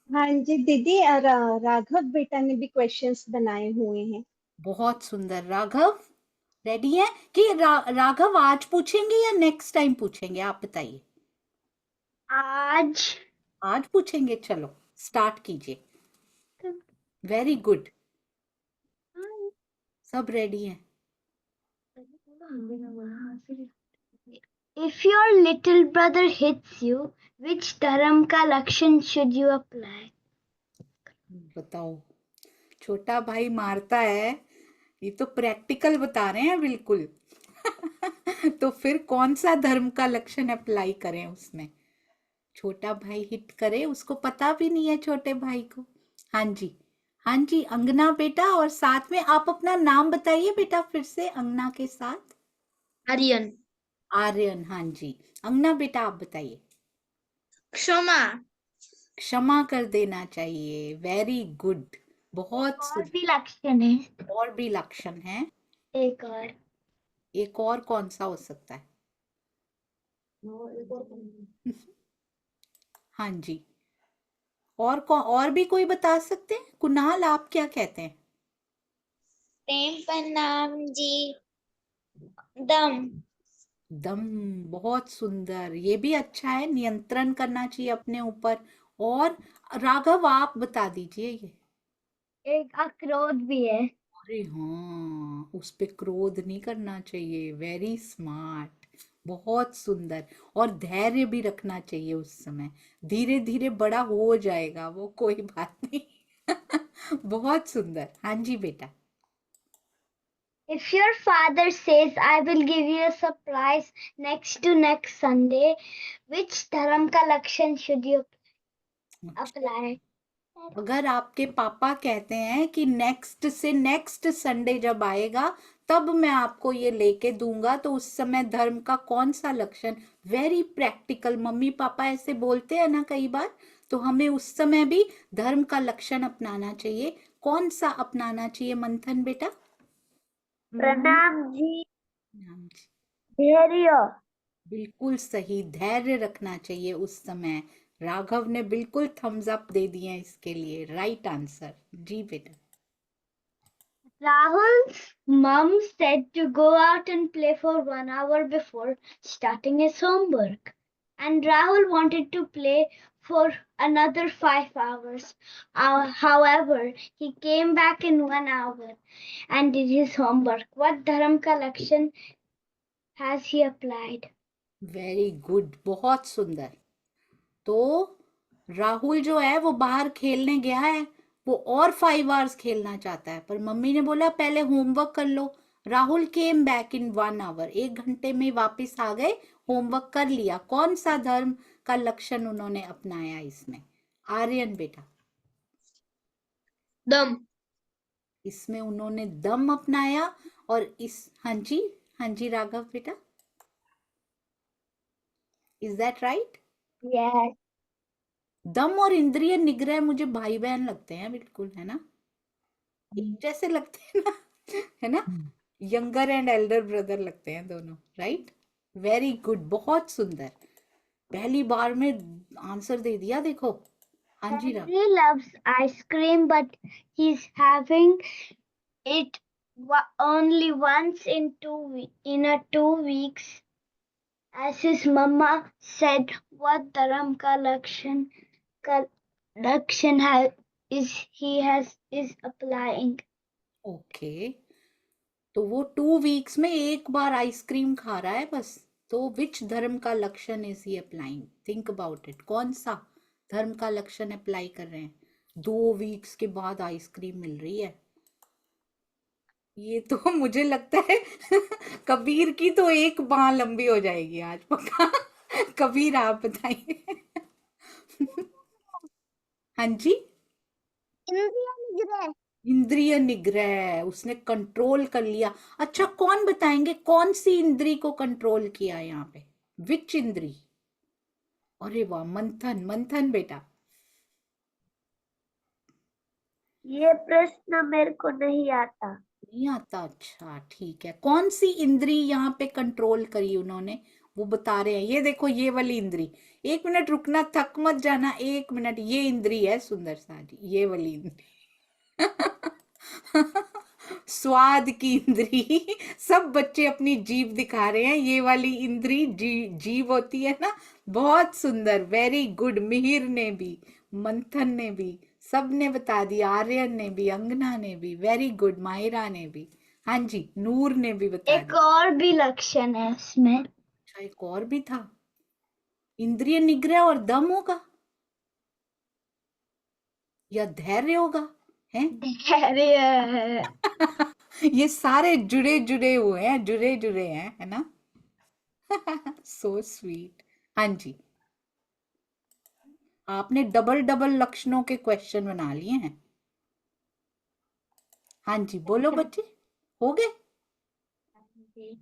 हाँ जी दीदी, राघव बेटा ने भी क्वेश्चंस बनाए हुए हैं। बहुत सुंदर। राघव रेडी है कि राघव आज पूछेंगे या नेक्स्ट टाइम पूछेंगे, आप बताइए। आज आज पूछेंगे, चलो स्टार्ट कीजिए। वेरी गुड, सब रेडी हैं। If your little brother hits you, which dharam ka lakshan should you apply? बताओ, छोटा भाई मारता है, ये तो प्रैक्टिकल बता रहे हैं बिल्कुल। तो फिर कौन सा धर्म का लक्षण अप्लाई करें उसमें? छोटा भाई हिट करे, उसको पता भी नहीं है छोटे भाई को। हाँ जी, हाँ जी अंगना बेटा, और साथ में आप अपना नाम बताइए बेटा फिर से अंगना के साथ। आर्यन। आर्यन, हाँ जी। अंगना बेटा आप बताइए। क्षमा। क्षमा कर देना चाहिए, वेरी गुड, बहुत और सुंदर। भी लक्षण है। और भी लक्षण है, एक और। एक और कौन सा हो सकता है? हाँ जी, और भी कोई बता सकते हैं? कुणाल आप क्या कहते हैं? प्रेम प्रणाम जी। दम। दम, बहुत सुंदर, ये भी अच्छा है, नियंत्रण करना चाहिए अपने ऊपर। और राघव आप बता दीजिए ये। एक अक्रोध भी है। अरे हाँ, उस पे क्रोध नहीं करना चाहिए, वेरी स्मार्ट, बहुत सुंदर। और धैर्य भी रखना चाहिए उस समय, धीरे धीरे बड़ा हो जाएगा वो, कोई बात नहीं। बहुत सुंदर, हाँ जी बेटा। If your father says, I will give you a surprise next to next Sunday, which dharam ka lakshan should you apply? अगर आपके पापा कहते हैं कि नेक्स्ट से नेक्स्ट संडे जब आएगा तब मैं आपको ये लेके दूंगा, तो उस समय धर्म का कौन सा लक्षण? वेरी प्रैक्टिकल, मम्मी पापा ऐसे बोलते हैं ना कई बार, तो हमें उस समय भी धर्म का लक्षण अपनाना चाहिए। कौन सा अपनाना चाहिए मंथन बेटा? प्रणाम जी। हाँ जी, धैर्य। बिल्कुल सही, धैर्य रखना चाहिए उस समय। राघव ने बिल्कुल थम्स अप दे दिए हैं इसके लिए, राइट आंसर। जी बेटा। Rahul's mom said to go out and play for 1 hour before starting his homework. And Rahul wanted to play for another 5 hours. However, he came back in 1 hour and did his homework. What dharam ka lakshan has he applied? Very good, बहुत सुंदर। तो राहुल जो है वो बाहर खेलने गया है, वो और 5 आवर्स खेलना चाहता है, पर मम्मी ने बोला पहले होमवर्क कर लो। Rahul came back in 1 hour, 1 घंटे में वापस आ गए, होमवर्क कर लिया। कौन सा धर्म का लक्षण उन्होंने अपनाया इसमें? आर्यन बेटा। दम। इसमें उन्होंने दम अपनाया। और इस, हाँ जी, हाँ जी राघव बेटा, इज दैट राइट? Yes. दम और इंद्रिय निग्रह मुझे भाई बहन लगते हैं बिल्कुल, है ना? एक जैसे लगते हैं ना, है ना? यंगर एंड एल्डर ब्रदर लगते हैं दोनों, राइट? वेरी गुड, बहुत सुंदर, पहली बार में आंसर दे दिया देखो। हाँ जी Ram. Henry loves ice cream, but he's having it only once in 2 weeks. As his mama said, what dharam ka lakshan is applying? Okay, तो वो 2 वीक्स में एक बार आइसक्रीम खा रहा है बस, तो विच धर्म का लक्षण is he applying? Think about it, कौन सा धर्म का लक्षण अप्लाई कर रहे हैं? 2 वीक्स के बाद आइसक्रीम मिल रही है, ये तो मुझे लगता है कबीर की तो एक बाह लंबी हो जाएगी आज पक्का। कबीर आप बताइए। हाँ जी, इंद्रिय निग्रह, उसने कंट्रोल कर लिया। अच्छा, कौन बताएंगे कौन सी इंद्री को कंट्रोल किया यहाँ पे? विच इंद्री? अरे वाह, मंथन, मंथन बेटा। ये प्रश्न मेरे को नहीं आता। नहीं आता? अच्छा ठीक है, कौन सी इंद्री यहाँ पे कंट्रोल करी उन्होंने? वो बता रहे हैं, ये देखो ये वाली इंद्री, 1 मिनट रुकना, थक मत जाना, 1 मिनट, ये इंद्री है सुंदर सा जी, ये वाली इंद्री स्वाद की इंद्री सब बच्चे अपनी जीभ दिखा रहे हैं, ये वाली इंद्री जीभ होती है ना, बहुत सुंदर, वेरी गुड। मिहिर ने भी, मंथन ने भी, सब ने बता दिया, आर्यन ने भी, अंगना ने भी, वेरी गुड, माहिरा ने भी, हाँ जी, नूर ने भी बता एक दिया। और भी लक्षण है इसमें। अच्छा, एक और भी था, इंद्रिय निग्रह और दम होगा या धैर्य होगा, है धैर्य है। ये सारे जुड़े जुड़े हुए हैं, जुड़े जुड़े हैं, है ना सो स्वीट। हाँ जी, आपने डबल डबल लक्षणों के क्वेश्चन बना लिए हैं। हाँ जी, बोलो बच्चे, हो गए,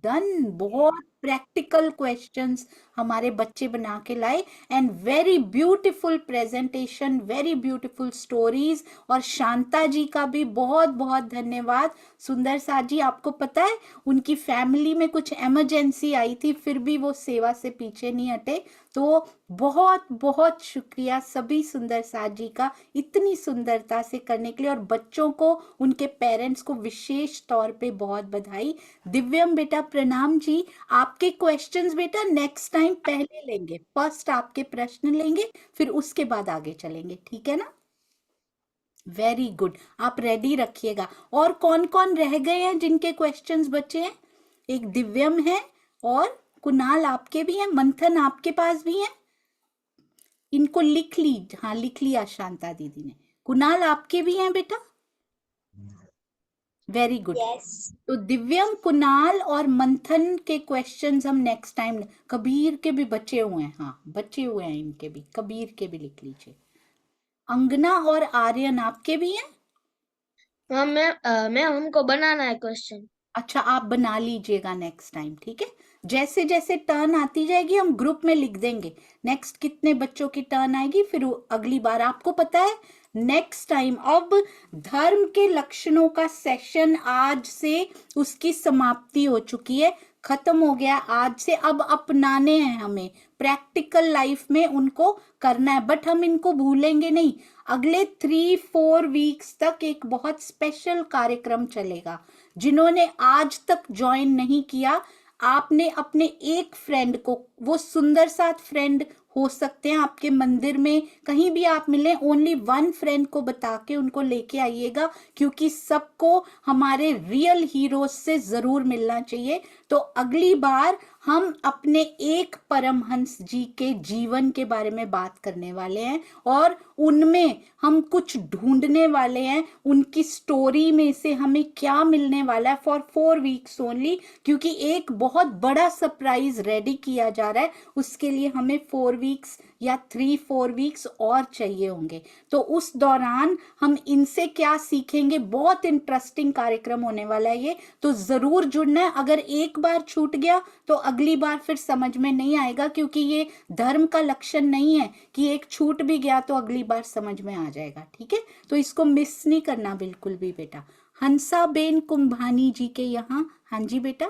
डन। बहुत प्रैक्टिकल क्वेश्चंस हमारे बच्चे बना के लाए, and very beautiful presentation, very beautiful stories. और शांता जी का भी बहुत बहुत धन्यवाद। सुंदर सा जी, आपको पता है उनकी फैमिली में कुछ इमरजेंसी आई थी, फिर भी वो सेवा से पीछे नहीं हटे, तो बहुत बहुत शुक्रिया सभी सुंदर साथ जी का, इतनी सुंदरता से करने के लिए। और बच्चों को, उनके पेरेंट्स को विशेष तौर पे बहुत बधाई। दिव्यम बेटा प्रणाम जी, आपके क्वेश्चंस बेटा नेक्स्ट टाइम पहले लेंगे, फर्स्ट आपके प्रश्न लेंगे, फिर उसके बाद आगे चलेंगे, ठीक है ना? वेरी गुड, आप रेडी रखिएगा। और कौन कौन रह गए हैं जिनके क्वेश्चंस बचे हैं? एक दिव्यम है, और कुणाल आपके भी हैं, मंथन आपके पास भी हैं, इनको लिख ली, हाँ लिख लिया शांता दीदी ने। कुणाल आपके भी हैं बेटा? Very good. तो दिव्यम, कुणाल और मंथन के क्वेश्चंस हम नेक्स्ट टाइम, कबीर के भी बचे हुए हैं, हाँ बचे हुए हैं इनके भी, कबीर के भी लिख लीजिए। अंगना और आर्यन आपके भी हैं? हाँ मैम हमको बनाना है क्वेश्चन। अच्छा, आप बना लीजिएगा नेक्स्ट टाइम, ठीक है? जैसे जैसे टर्न आती जाएगी हम ग्रुप में लिख देंगे, नेक्स्ट कितने बच्चों की टर्न आएगी, फिर अगली बार। आपको पता है नेक्स्ट टाइम, अब धर्म के लक्षणों का सेशन आज से उसकी समाप्ति हो चुकी है, खत्म हो गया आज से। अब अपनाने हैं हमें, प्रैक्टिकल लाइफ में उनको करना है, बट हम इनको भूलेंगे नहीं। अगले 3-4 वीक्स तक एक बहुत स्पेशल कार्यक्रम चलेगा। जिन्होंने आज तक ज्वाइन नहीं किया, आपने अपने एक फ्रेंड को, वो सुंदर साथ फ्रेंड हो सकते हैं आपके मंदिर में, कहीं भी आप मिले, ओनली 1 फ्रेंड को बता के उनको लेके आइएगा, क्योंकि सबको हमारे रियल हीरोज से जरूर मिलना चाहिए। तो अगली बार हम अपने एक परमहंस जी के जीवन के बारे में बात करने वाले हैं, और उनमें हम कुछ ढूंढने वाले हैं, उनकी स्टोरी में से हमें क्या मिलने वाला है, फॉर 4 वीक्स ओनली, क्योंकि एक बहुत बड़ा सरप्राइज रेडी किया जा रहा है। उसके लिए हमें 4 वीक्स या 3-4 वीक्स और चाहिए होंगे। तो उस दौरान हम इनसे क्या सीखेंगे, बहुत इंटरेस्टिंग कार्यक्रम होने वाला है ये, तो जरूर जुड़ना है। अगर एक बार छूट गया तो अगली बार फिर समझ में नहीं आएगा, क्योंकि ये धर्म का लक्षण नहीं है कि एक छूट भी गया तो अगली बार समझ में आ जाएगा, ठीक है? तो इसको मिस नहीं करना बिल्कुल भी बेटा। हंसा बेन कुंभानी जी के यहाँ, हाँ जी बेटा।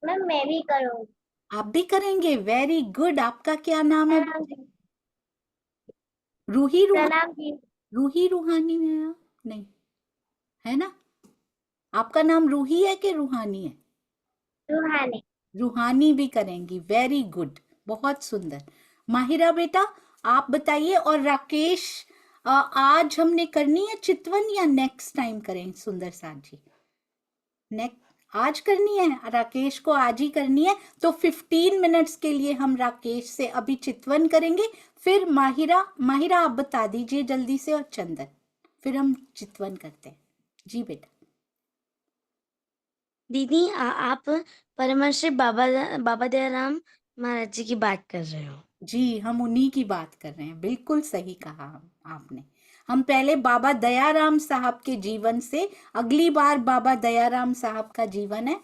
मैम मैं भी करूँगी। आप भी करेंगे, वेरी गुड। आपका क्या नाम है? रूही प्रणाम जी। रूही रूहानी है नहीं, है ना? आपका नाम रूही है कि रूहानी है? रूहानी। रूहानी भी करेंगी, वेरी गुड, बहुत सुंदर। माहिरा बेटा आप बताइए। और राकेश, आज हमने करनी है चितवन या नेक्स्ट टाइम करें? सुंदर साथ जी, आज करनी है, राकेश को आज ही करनी है। तो 15 मिनट्स के लिए हम राकेश से अभी चितवन करेंगे, फिर माहिरा आप बता दीजिए जल्दी से, और चंदन, फिर हम चितवन करते हैं। जी बेटा। दीदी आप परमहंस बाबा दयाराम महाराज जी की बात कर रहे हो? जी, हम उन्हीं की बात कर रहे हैं, बिल्कुल सही कहा आपने। हम पहले बाबा दयाराम साहब के जीवन से, अगली बार बाबा दयाराम साहब का जीवन है,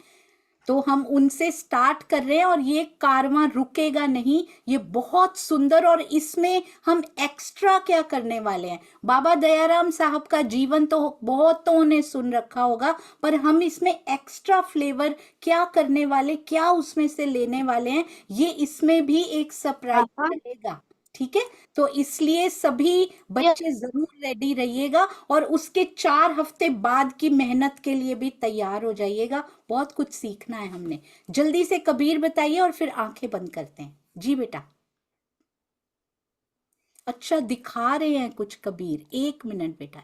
तो हम उनसे स्टार्ट कर रहे हैं और ये कारवां रुकेगा नहीं, ये बहुत सुंदर। और इसमें हम एक्स्ट्रा क्या करने वाले हैं, बाबा दयाराम साहब का जीवन तो बहुतों ने सुन रखा होगा, पर हम इसमें एक्स्ट्रा फ्लेवर क्या करने वाले, क्या उसमें से लेने वाले हैं, ये इसमें भी एक सरप्राइज रहेगा। ठीक है, तो इसलिए सभी बच्चे जरूर रेडी रहिएगा और उसके 4 हफ्ते बाद की मेहनत के लिए भी तैयार हो जाइएगा। बहुत कुछ सीखना है हमने। जल्दी से कबीर बताइए और फिर आंखें बंद करते हैं। जी बेटा। अच्छा दिखा रहे हैं कुछ कबीर, 1 मिनट बेटा।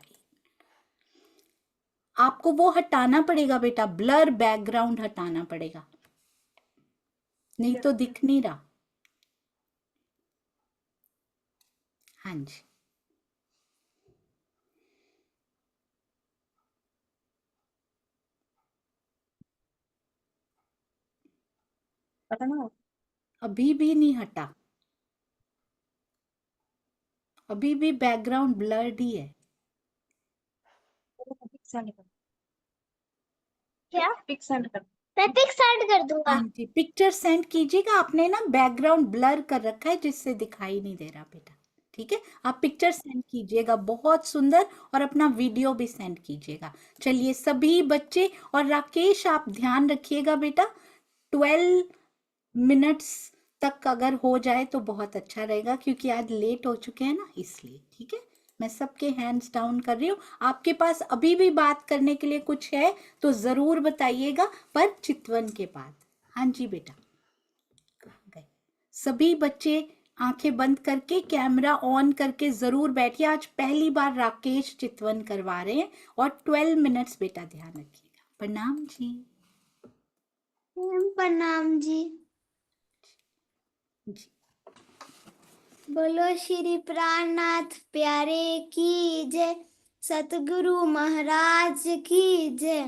आपको वो हटाना पड़ेगा बेटा, ब्लर बैकग्राउंड हटाना पड़ेगा, नहीं तो दिख नहीं रहा। हाँ जी, पता ना। अभी भी नहीं हटा, अभी भी बैकग्राउंड ब्लर्ड ही है। क्या? पिक सेंड कर। मैं पिक सेंड कर दूंगा। हाँ जी, पिक्चर सेंड कीजिएगा। आपने ना बैकग्राउंड ब्लर कर रखा है जिससे दिखाई नहीं दे रहा बेटा। ठीक है, आप पिक्चर सेंड कीजिएगा, बहुत सुंदर, और अपना वीडियो भी सेंड कीजिएगा। चलिए सभी बच्चे, और राकेश आप ध्यान रखिएगा बेटा, 12 मिनट्स तक अगर हो जाए तो बहुत अच्छा रहेगा, क्योंकि आज लेट हो चुके हैं ना, इसलिए। ठीक है, मैं सबके हैंड्स डाउन कर रही हूँ। आपके पास अभी भी बात करने के लिए कुछ है तो जरूर बताइएगा, पर चितवन के बाद। हाँ जी बेटा, कहाँ गए सभी बच्चे? आंखें बंद करके कैमरा ऑन करके जरूर बैठिए। आज पहली बार राकेश चितवन करवा रहे हैं, और 12 मिनट्स बेटा ध्यान रखिएगा। प्रणाम जी। प्रणाम जी। जी बोलो श्री प्राणनाथ प्यारे की जय, सतगुरु महाराज की जय।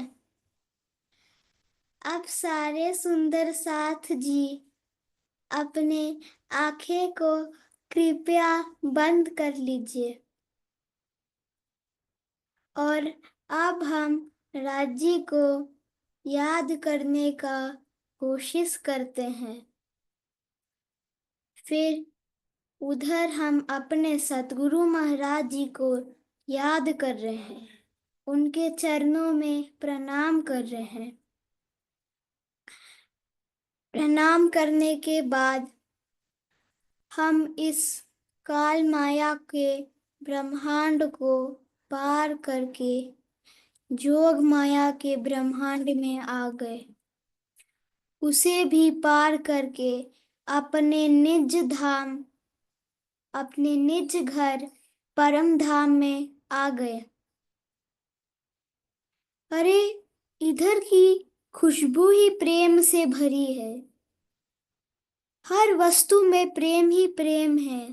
अब सारे सुंदर साथ जी अपने आंखें को कृपया बंद कर लीजिए, और अब हम राज्य को याद करने का कोशिश करते हैं। फिर उधर हम अपने सतगुरु महाराज जी को याद कर रहे हैं, उनके चरणों में प्रणाम कर रहे हैं। प्रणाम करने के बाद हम इस काल माया के ब्रह्मांड को पार करके जोग माया के ब्रह्मांड में आ गए। उसे भी पार करके अपने निज धाम, अपने निज घर परम धाम में आ गए। अरे इधर की खुशबू ही प्रेम से भरी है, हर वस्तु में प्रेम ही प्रेम है,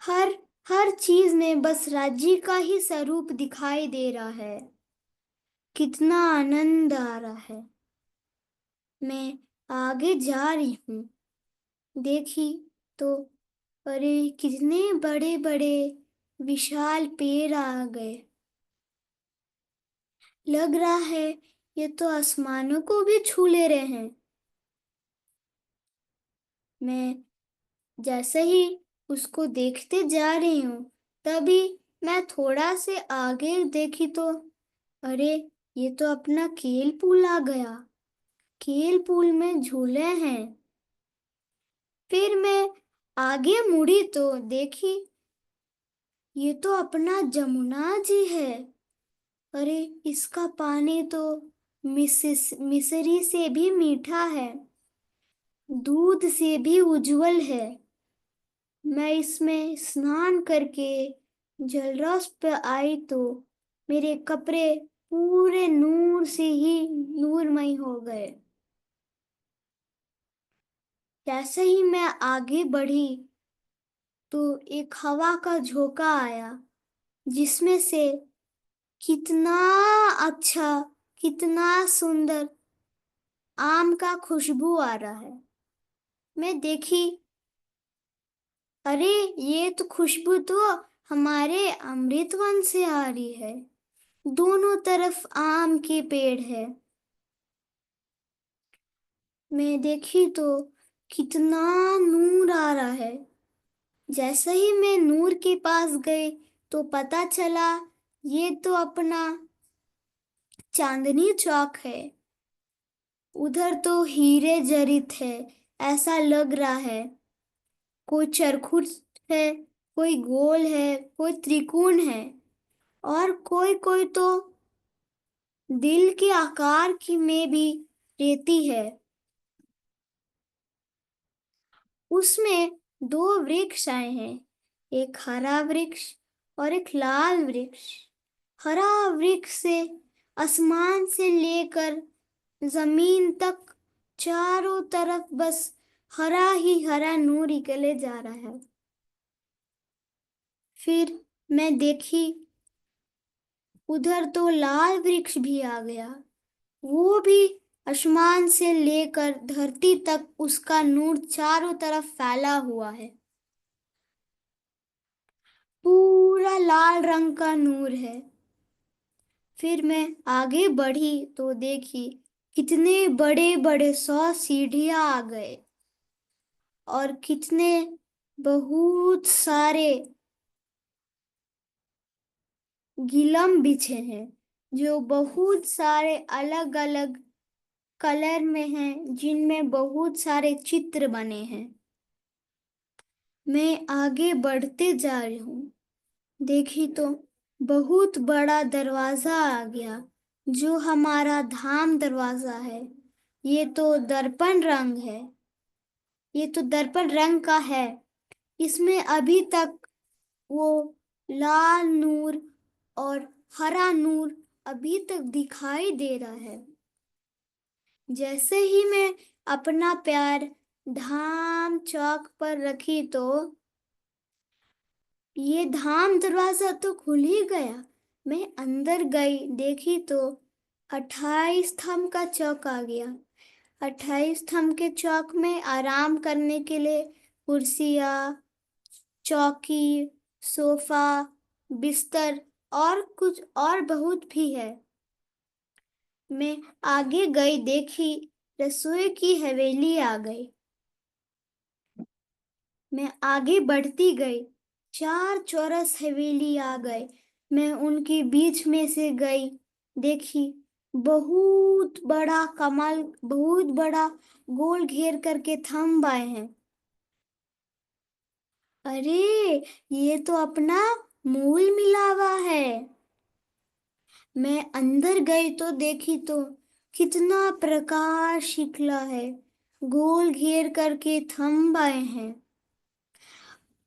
हर चीज में बस राज्य का ही स्वरूप दिखाई दे रहा है। कितना आनंद आ रहा है। मैं आगे जा रही हूँ, देखी तो अरे कितने बड़े बड़े विशाल पेड़ आ गए। लग रहा है ये तो आसमानों को भी छू ले रहे हैं। मैं जैसे ही उसको देखते जा रही हूँ, तभी मैं थोड़ा से आगे देखी तो अरे ये तो अपना खेल पूल आ गया। खेल पूल में झूले हैं। फिर मैं आगे मुड़ी तो देखी ये तो अपना जमुना जी है। अरे इसका पानी तो मिसरी से भी मीठा है, दूध से भी उज्जवल है। मैं इसमें स्नान करके जलरौस पे आई तो मेरे कपड़े पूरे नूर से ही नूरमय हो गए। जैसे ही मैं आगे बढ़ी तो एक हवा का झोंका आया, जिसमें से कितना अच्छा, कितना सुंदर आम का खुशबू आ रहा है। मैं देखी अरे ये तो खुशबू तो हमारे अमृतवन से आ रही है। दोनों तरफ आम के पेड़ है। मैं देखी तो कितना नूर आ रहा है। जैसे ही मैं नूर के पास गई तो पता चला ये तो अपना चांदनी चौक है। उधर तो हीरे जड़ित है, ऐसा लग रहा है। कोई चरखुट है, कोई गोल है, कोई त्रिकोण है, और कोई कोई तो दिल के आकार की में भी रेती है। उसमें 2 वृक्ष आए हैं, एक हरा वृक्ष और एक लाल वृक्ष। हरा वृक्ष से आसमान से लेकर जमीन तक चारों तरफ बस हरा ही हरा नूर निकले जा रहा है। फिर मैं देखी उधर तो लाल वृक्ष भी आ गया। वो भी आसमान से लेकर धरती तक उसका नूर चारों तरफ फैला हुआ है। पूरा लाल रंग का नूर है। फिर मैं आगे बढ़ी तो देखी कितने बड़े बड़े 100 सीढ़ियां आ गए और कितने बहुत सारे गिलम बिछे हैं जो बहुत सारे अलग अलग कलर में हैं, जिनमें बहुत सारे चित्र बने हैं। मैं आगे बढ़ते जा रही हूँ, देखी तो बहुत बड़ा दरवाजा आ गया जो हमारा धाम दरवाजा है। ये तो दर्पण रंग है, ये तो दर्पण रंग का है। इसमें अभी तक वो लाल नूर और हरा नूर अभी तक दिखाई दे रहा है। जैसे ही मैं अपना पैर धाम चौक पर रखी तो ये धाम दरवाजा तो खुल ही गया। मैं अंदर गई, देखी तो 28 स्तंभ का चौक आ गया। 28 स्तंभ के चौक में आराम करने के लिए कुर्सियाँ, चौकी, सोफा, बिस्तर और कुछ और बहुत भी है। मैं आगे गई, देखी रसोई की हवेली आ गई। मैं आगे बढ़ती गई, 4 चौरस हवेली आ गए। मैं उनके बीच में से गई, देखी बहुत बड़ा कमल, बहुत बड़ा गोल घेर करके थंब आए हैं। अरे ये तो अपना मूल मिलावा है। मैं अंदर गई तो देखी तो कितना प्रकाश निकला है, गोल घेर करके थंब आए हैं।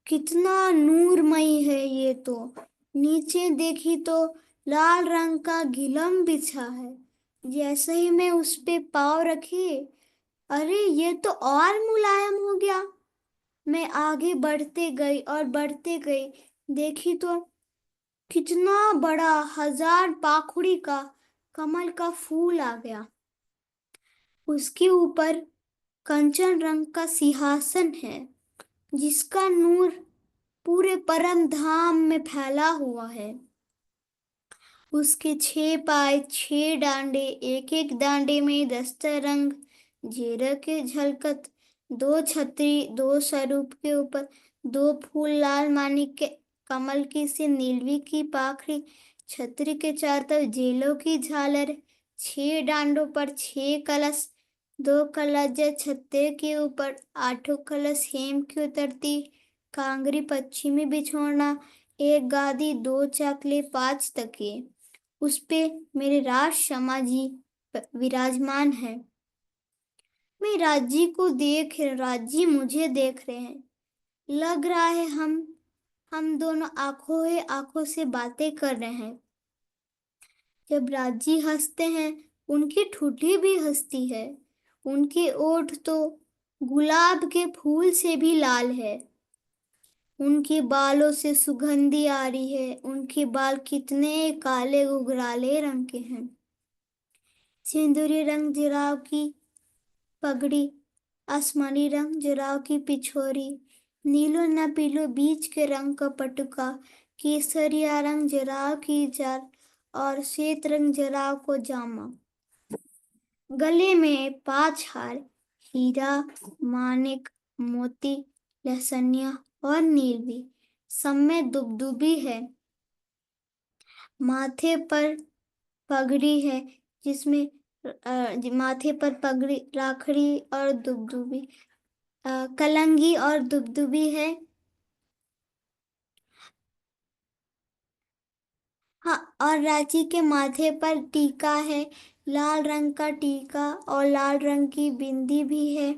कितना नूरमयी है ये तो। नीचे देखी तो लाल रंग का गिलम बिछा है। जैसे ही मैं उस पे पाँव रखी, अरे ये तो और मुलायम हो गया। मैं आगे बढ़ते गई और बढ़ते गई, देखी तो कितना बड़ा 1000 पाखुड़ी का कमल का फूल आ गया। उसके ऊपर कंचन रंग का सिंहासन है जिसका नूर पूरे परम धाम में फैला हुआ है। उसके 6 पाए, 6 डांडे, एक एक डांडे में 10 रंग जीरा के झलकत, 2 छतरी, 2 स्वरूप के ऊपर 2 फूल, लाल मानिक के कमल की से नीलवी की पाखड़ी, छतरी के चारों तरफ जेलों की झालर, 6 डांडों पर 6 कलश, 2 कलश छत्ते के ऊपर, 8 कलश हेम की उतरती कांगरी, पश्चिमी बिछोना, 1 गादी, 2 चाकले, 5 तकिए। उस पे मेरे राज शमा जी विराजमान है। मैं राज जी को देख, राज जी मुझे देख रहे हैं। लग रहा है हम दोनों आंखों से बातें कर रहे हैं। जब राज जी हंसते हैं, उनकी ठुड्डी भी हंसती है। उनके ओठ तो गुलाब के फूल से भी लाल है। उनके बालों से सुगंधी आ रही है। उनके बाल कितने काले घुघराले रंग के हैं। सिंदूरी रंग जुराव की पगड़ी, आसमानी रंग जुराव की पिछोरी, नीलो न पीलो बीच के रंग का पटुका, केसरिया रंग जुराव की जार और श्वेत रंग जुराव को जामा। गले में 5 हार, हीरा, मानिक, मोती, लहसनिया और नीलवी। सब में दुबदुबी है। माथे पर पगड़ी है जिसमें माथे पर पगड़ी, राखड़ी और दुबदुबी, कलंगी और दुबदुबी है। हाँ, और रांची के माथे पर टीका है, लाल रंग का टीका और लाल रंग की बिंदी भी है।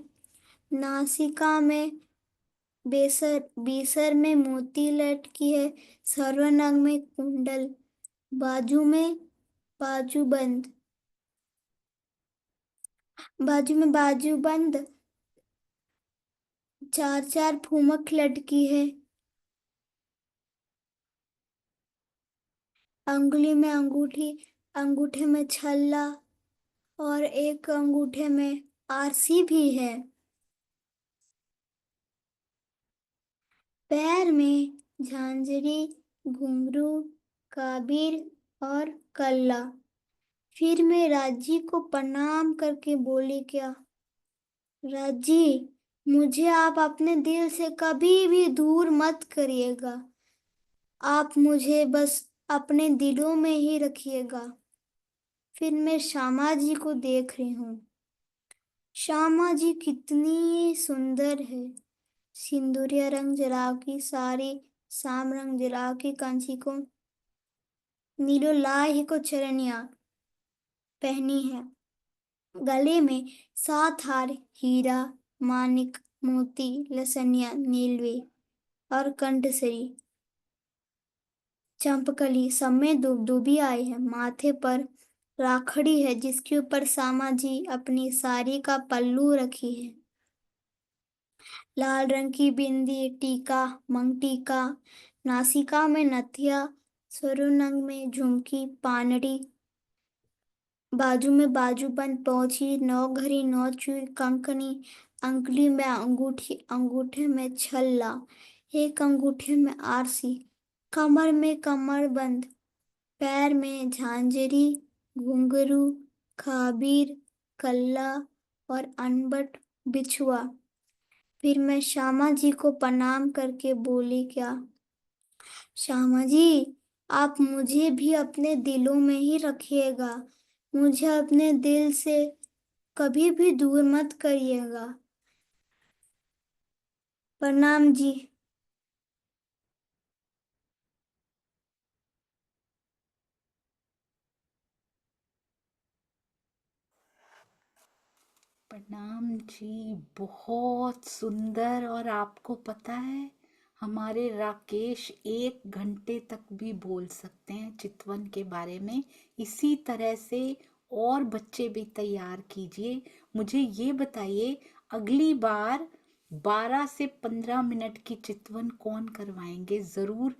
नासिका में बीसर में मोती लटकी है, सर्वनग में कुंडल, बाजू में बाजूबंद, बाजूबंद, चार चार फूमक लटकी है। अंगुली में अंगूठी, अंगूठे में छल्ला और एक अंगूठे में आरसी भी है। पैर में झांझरी, घुंघरू, काबीर और कल्ला। फिर मैं राजी को प्रणाम करके बोली, क्या राजी, मुझे आप अपने दिल से कभी भी दूर मत करिएगा। आप मुझे बस अपने दिलों में ही रखिएगा। फिर मैं श्यामा जी को देख रही हूँ। श्यामा जी कितनी सुंदर है। सिंदूरिया रंग जरा की साड़ी, साम रंग जरा की कांची को, नीलो लाही को चरनिया पहनी है। गले में 7 हार, हीरा, मानिक, मोती, लसनिया, नीलवे और कंठसरी, चंपकली, सब में दुबदुबी आई है। माथे पर राखड़ी है जिसके ऊपर श्यामा जी अपनी साड़ी का पल्लू रखी है। लाल रंग की बिंदी, टीका, मंगटीका, नासिका में नथिया, स्वरुनग में झुमकी, पानड़ी, बाजू में बाजूबंद, पहुंची, 9 घड़ी, 9 चूड़ी, कंकनी, अंगुली में अंगूठी, अंगूठे में छल्ला, एक अंगूठे में आरसी, कमर में कमरबंद, पैर में झांझरी, घुंघरू, खाबीर, कल्ला और अनबट बिछुआ। फिर मैं श्यामा जी को प्रणाम करके बोली, क्या श्यामा जी, आप मुझे भी अपने दिलों में ही रखिएगा। मुझे अपने दिल से कभी भी दूर मत करिएगा। प्रणाम जी। प्रणाम जी, बहुत सुंदर। और आपको पता है, हमारे राकेश 1 घंटे तक भी बोल सकते हैं चितवन के बारे में। इसी तरह से और बच्चे भी तैयार कीजिए। मुझे ये बताइए, अगली बार 12 से 15 मिनट की चितवन कौन करवाएंगे? जरूर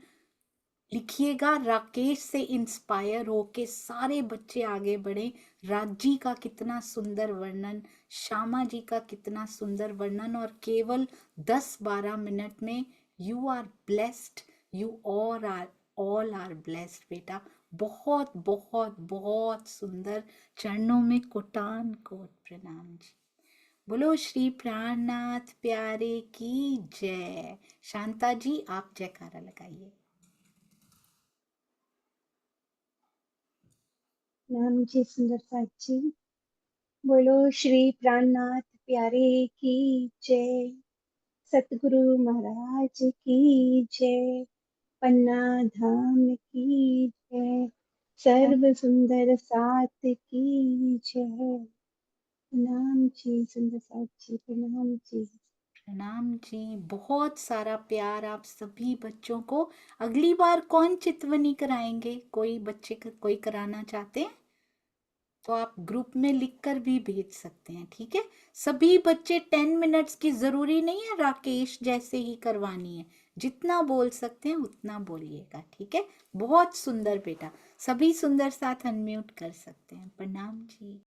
लिखिएगा। राकेश से इंस्पायर होके सारे बच्चे आगे बढ़े। राजी का कितना सुंदर वर्णन, श्यामा जी का कितना सुंदर वर्णन, और केवल 10-12 मिनट में you are blessed, you all are blessed बेटा। बहुत बहुत बहुत सुंदर। चरणों में कोटान कोट प्रणाम जी। बोलो श्री प्राणनाथ प्यारे की जय। शांता जी, आप जयकारा लगाइए। नाम जी सुंदर साची। बोलो श्री प्राणनाथ प्यारे की जय। सतगुरु महाराज की जय। पन्ना धाम की जय। सर्व सुंदर सात की जय। प्रणाम जी सुंदर साची, प्रणाम जी। प्रणाम जी। बहुत सारा प्यार आप सभी बच्चों को। अगली बार कौन चितवनी कराएंगे? कोई बच्चे कोई कराना चाहते हैं तो आप ग्रुप में लिखकर भी भेज सकते हैं, ठीक है? सभी बच्चे 10 मिनट्स की जरूरी नहीं है राकेश जैसे ही करवानी है। जितना बोल सकते हैं उतना बोलिएगा, ठीक है? बहुत सुंदर बेटा। सभी सुंदर साथ अनम्यूट कर सकते हैं। प्रणाम जी।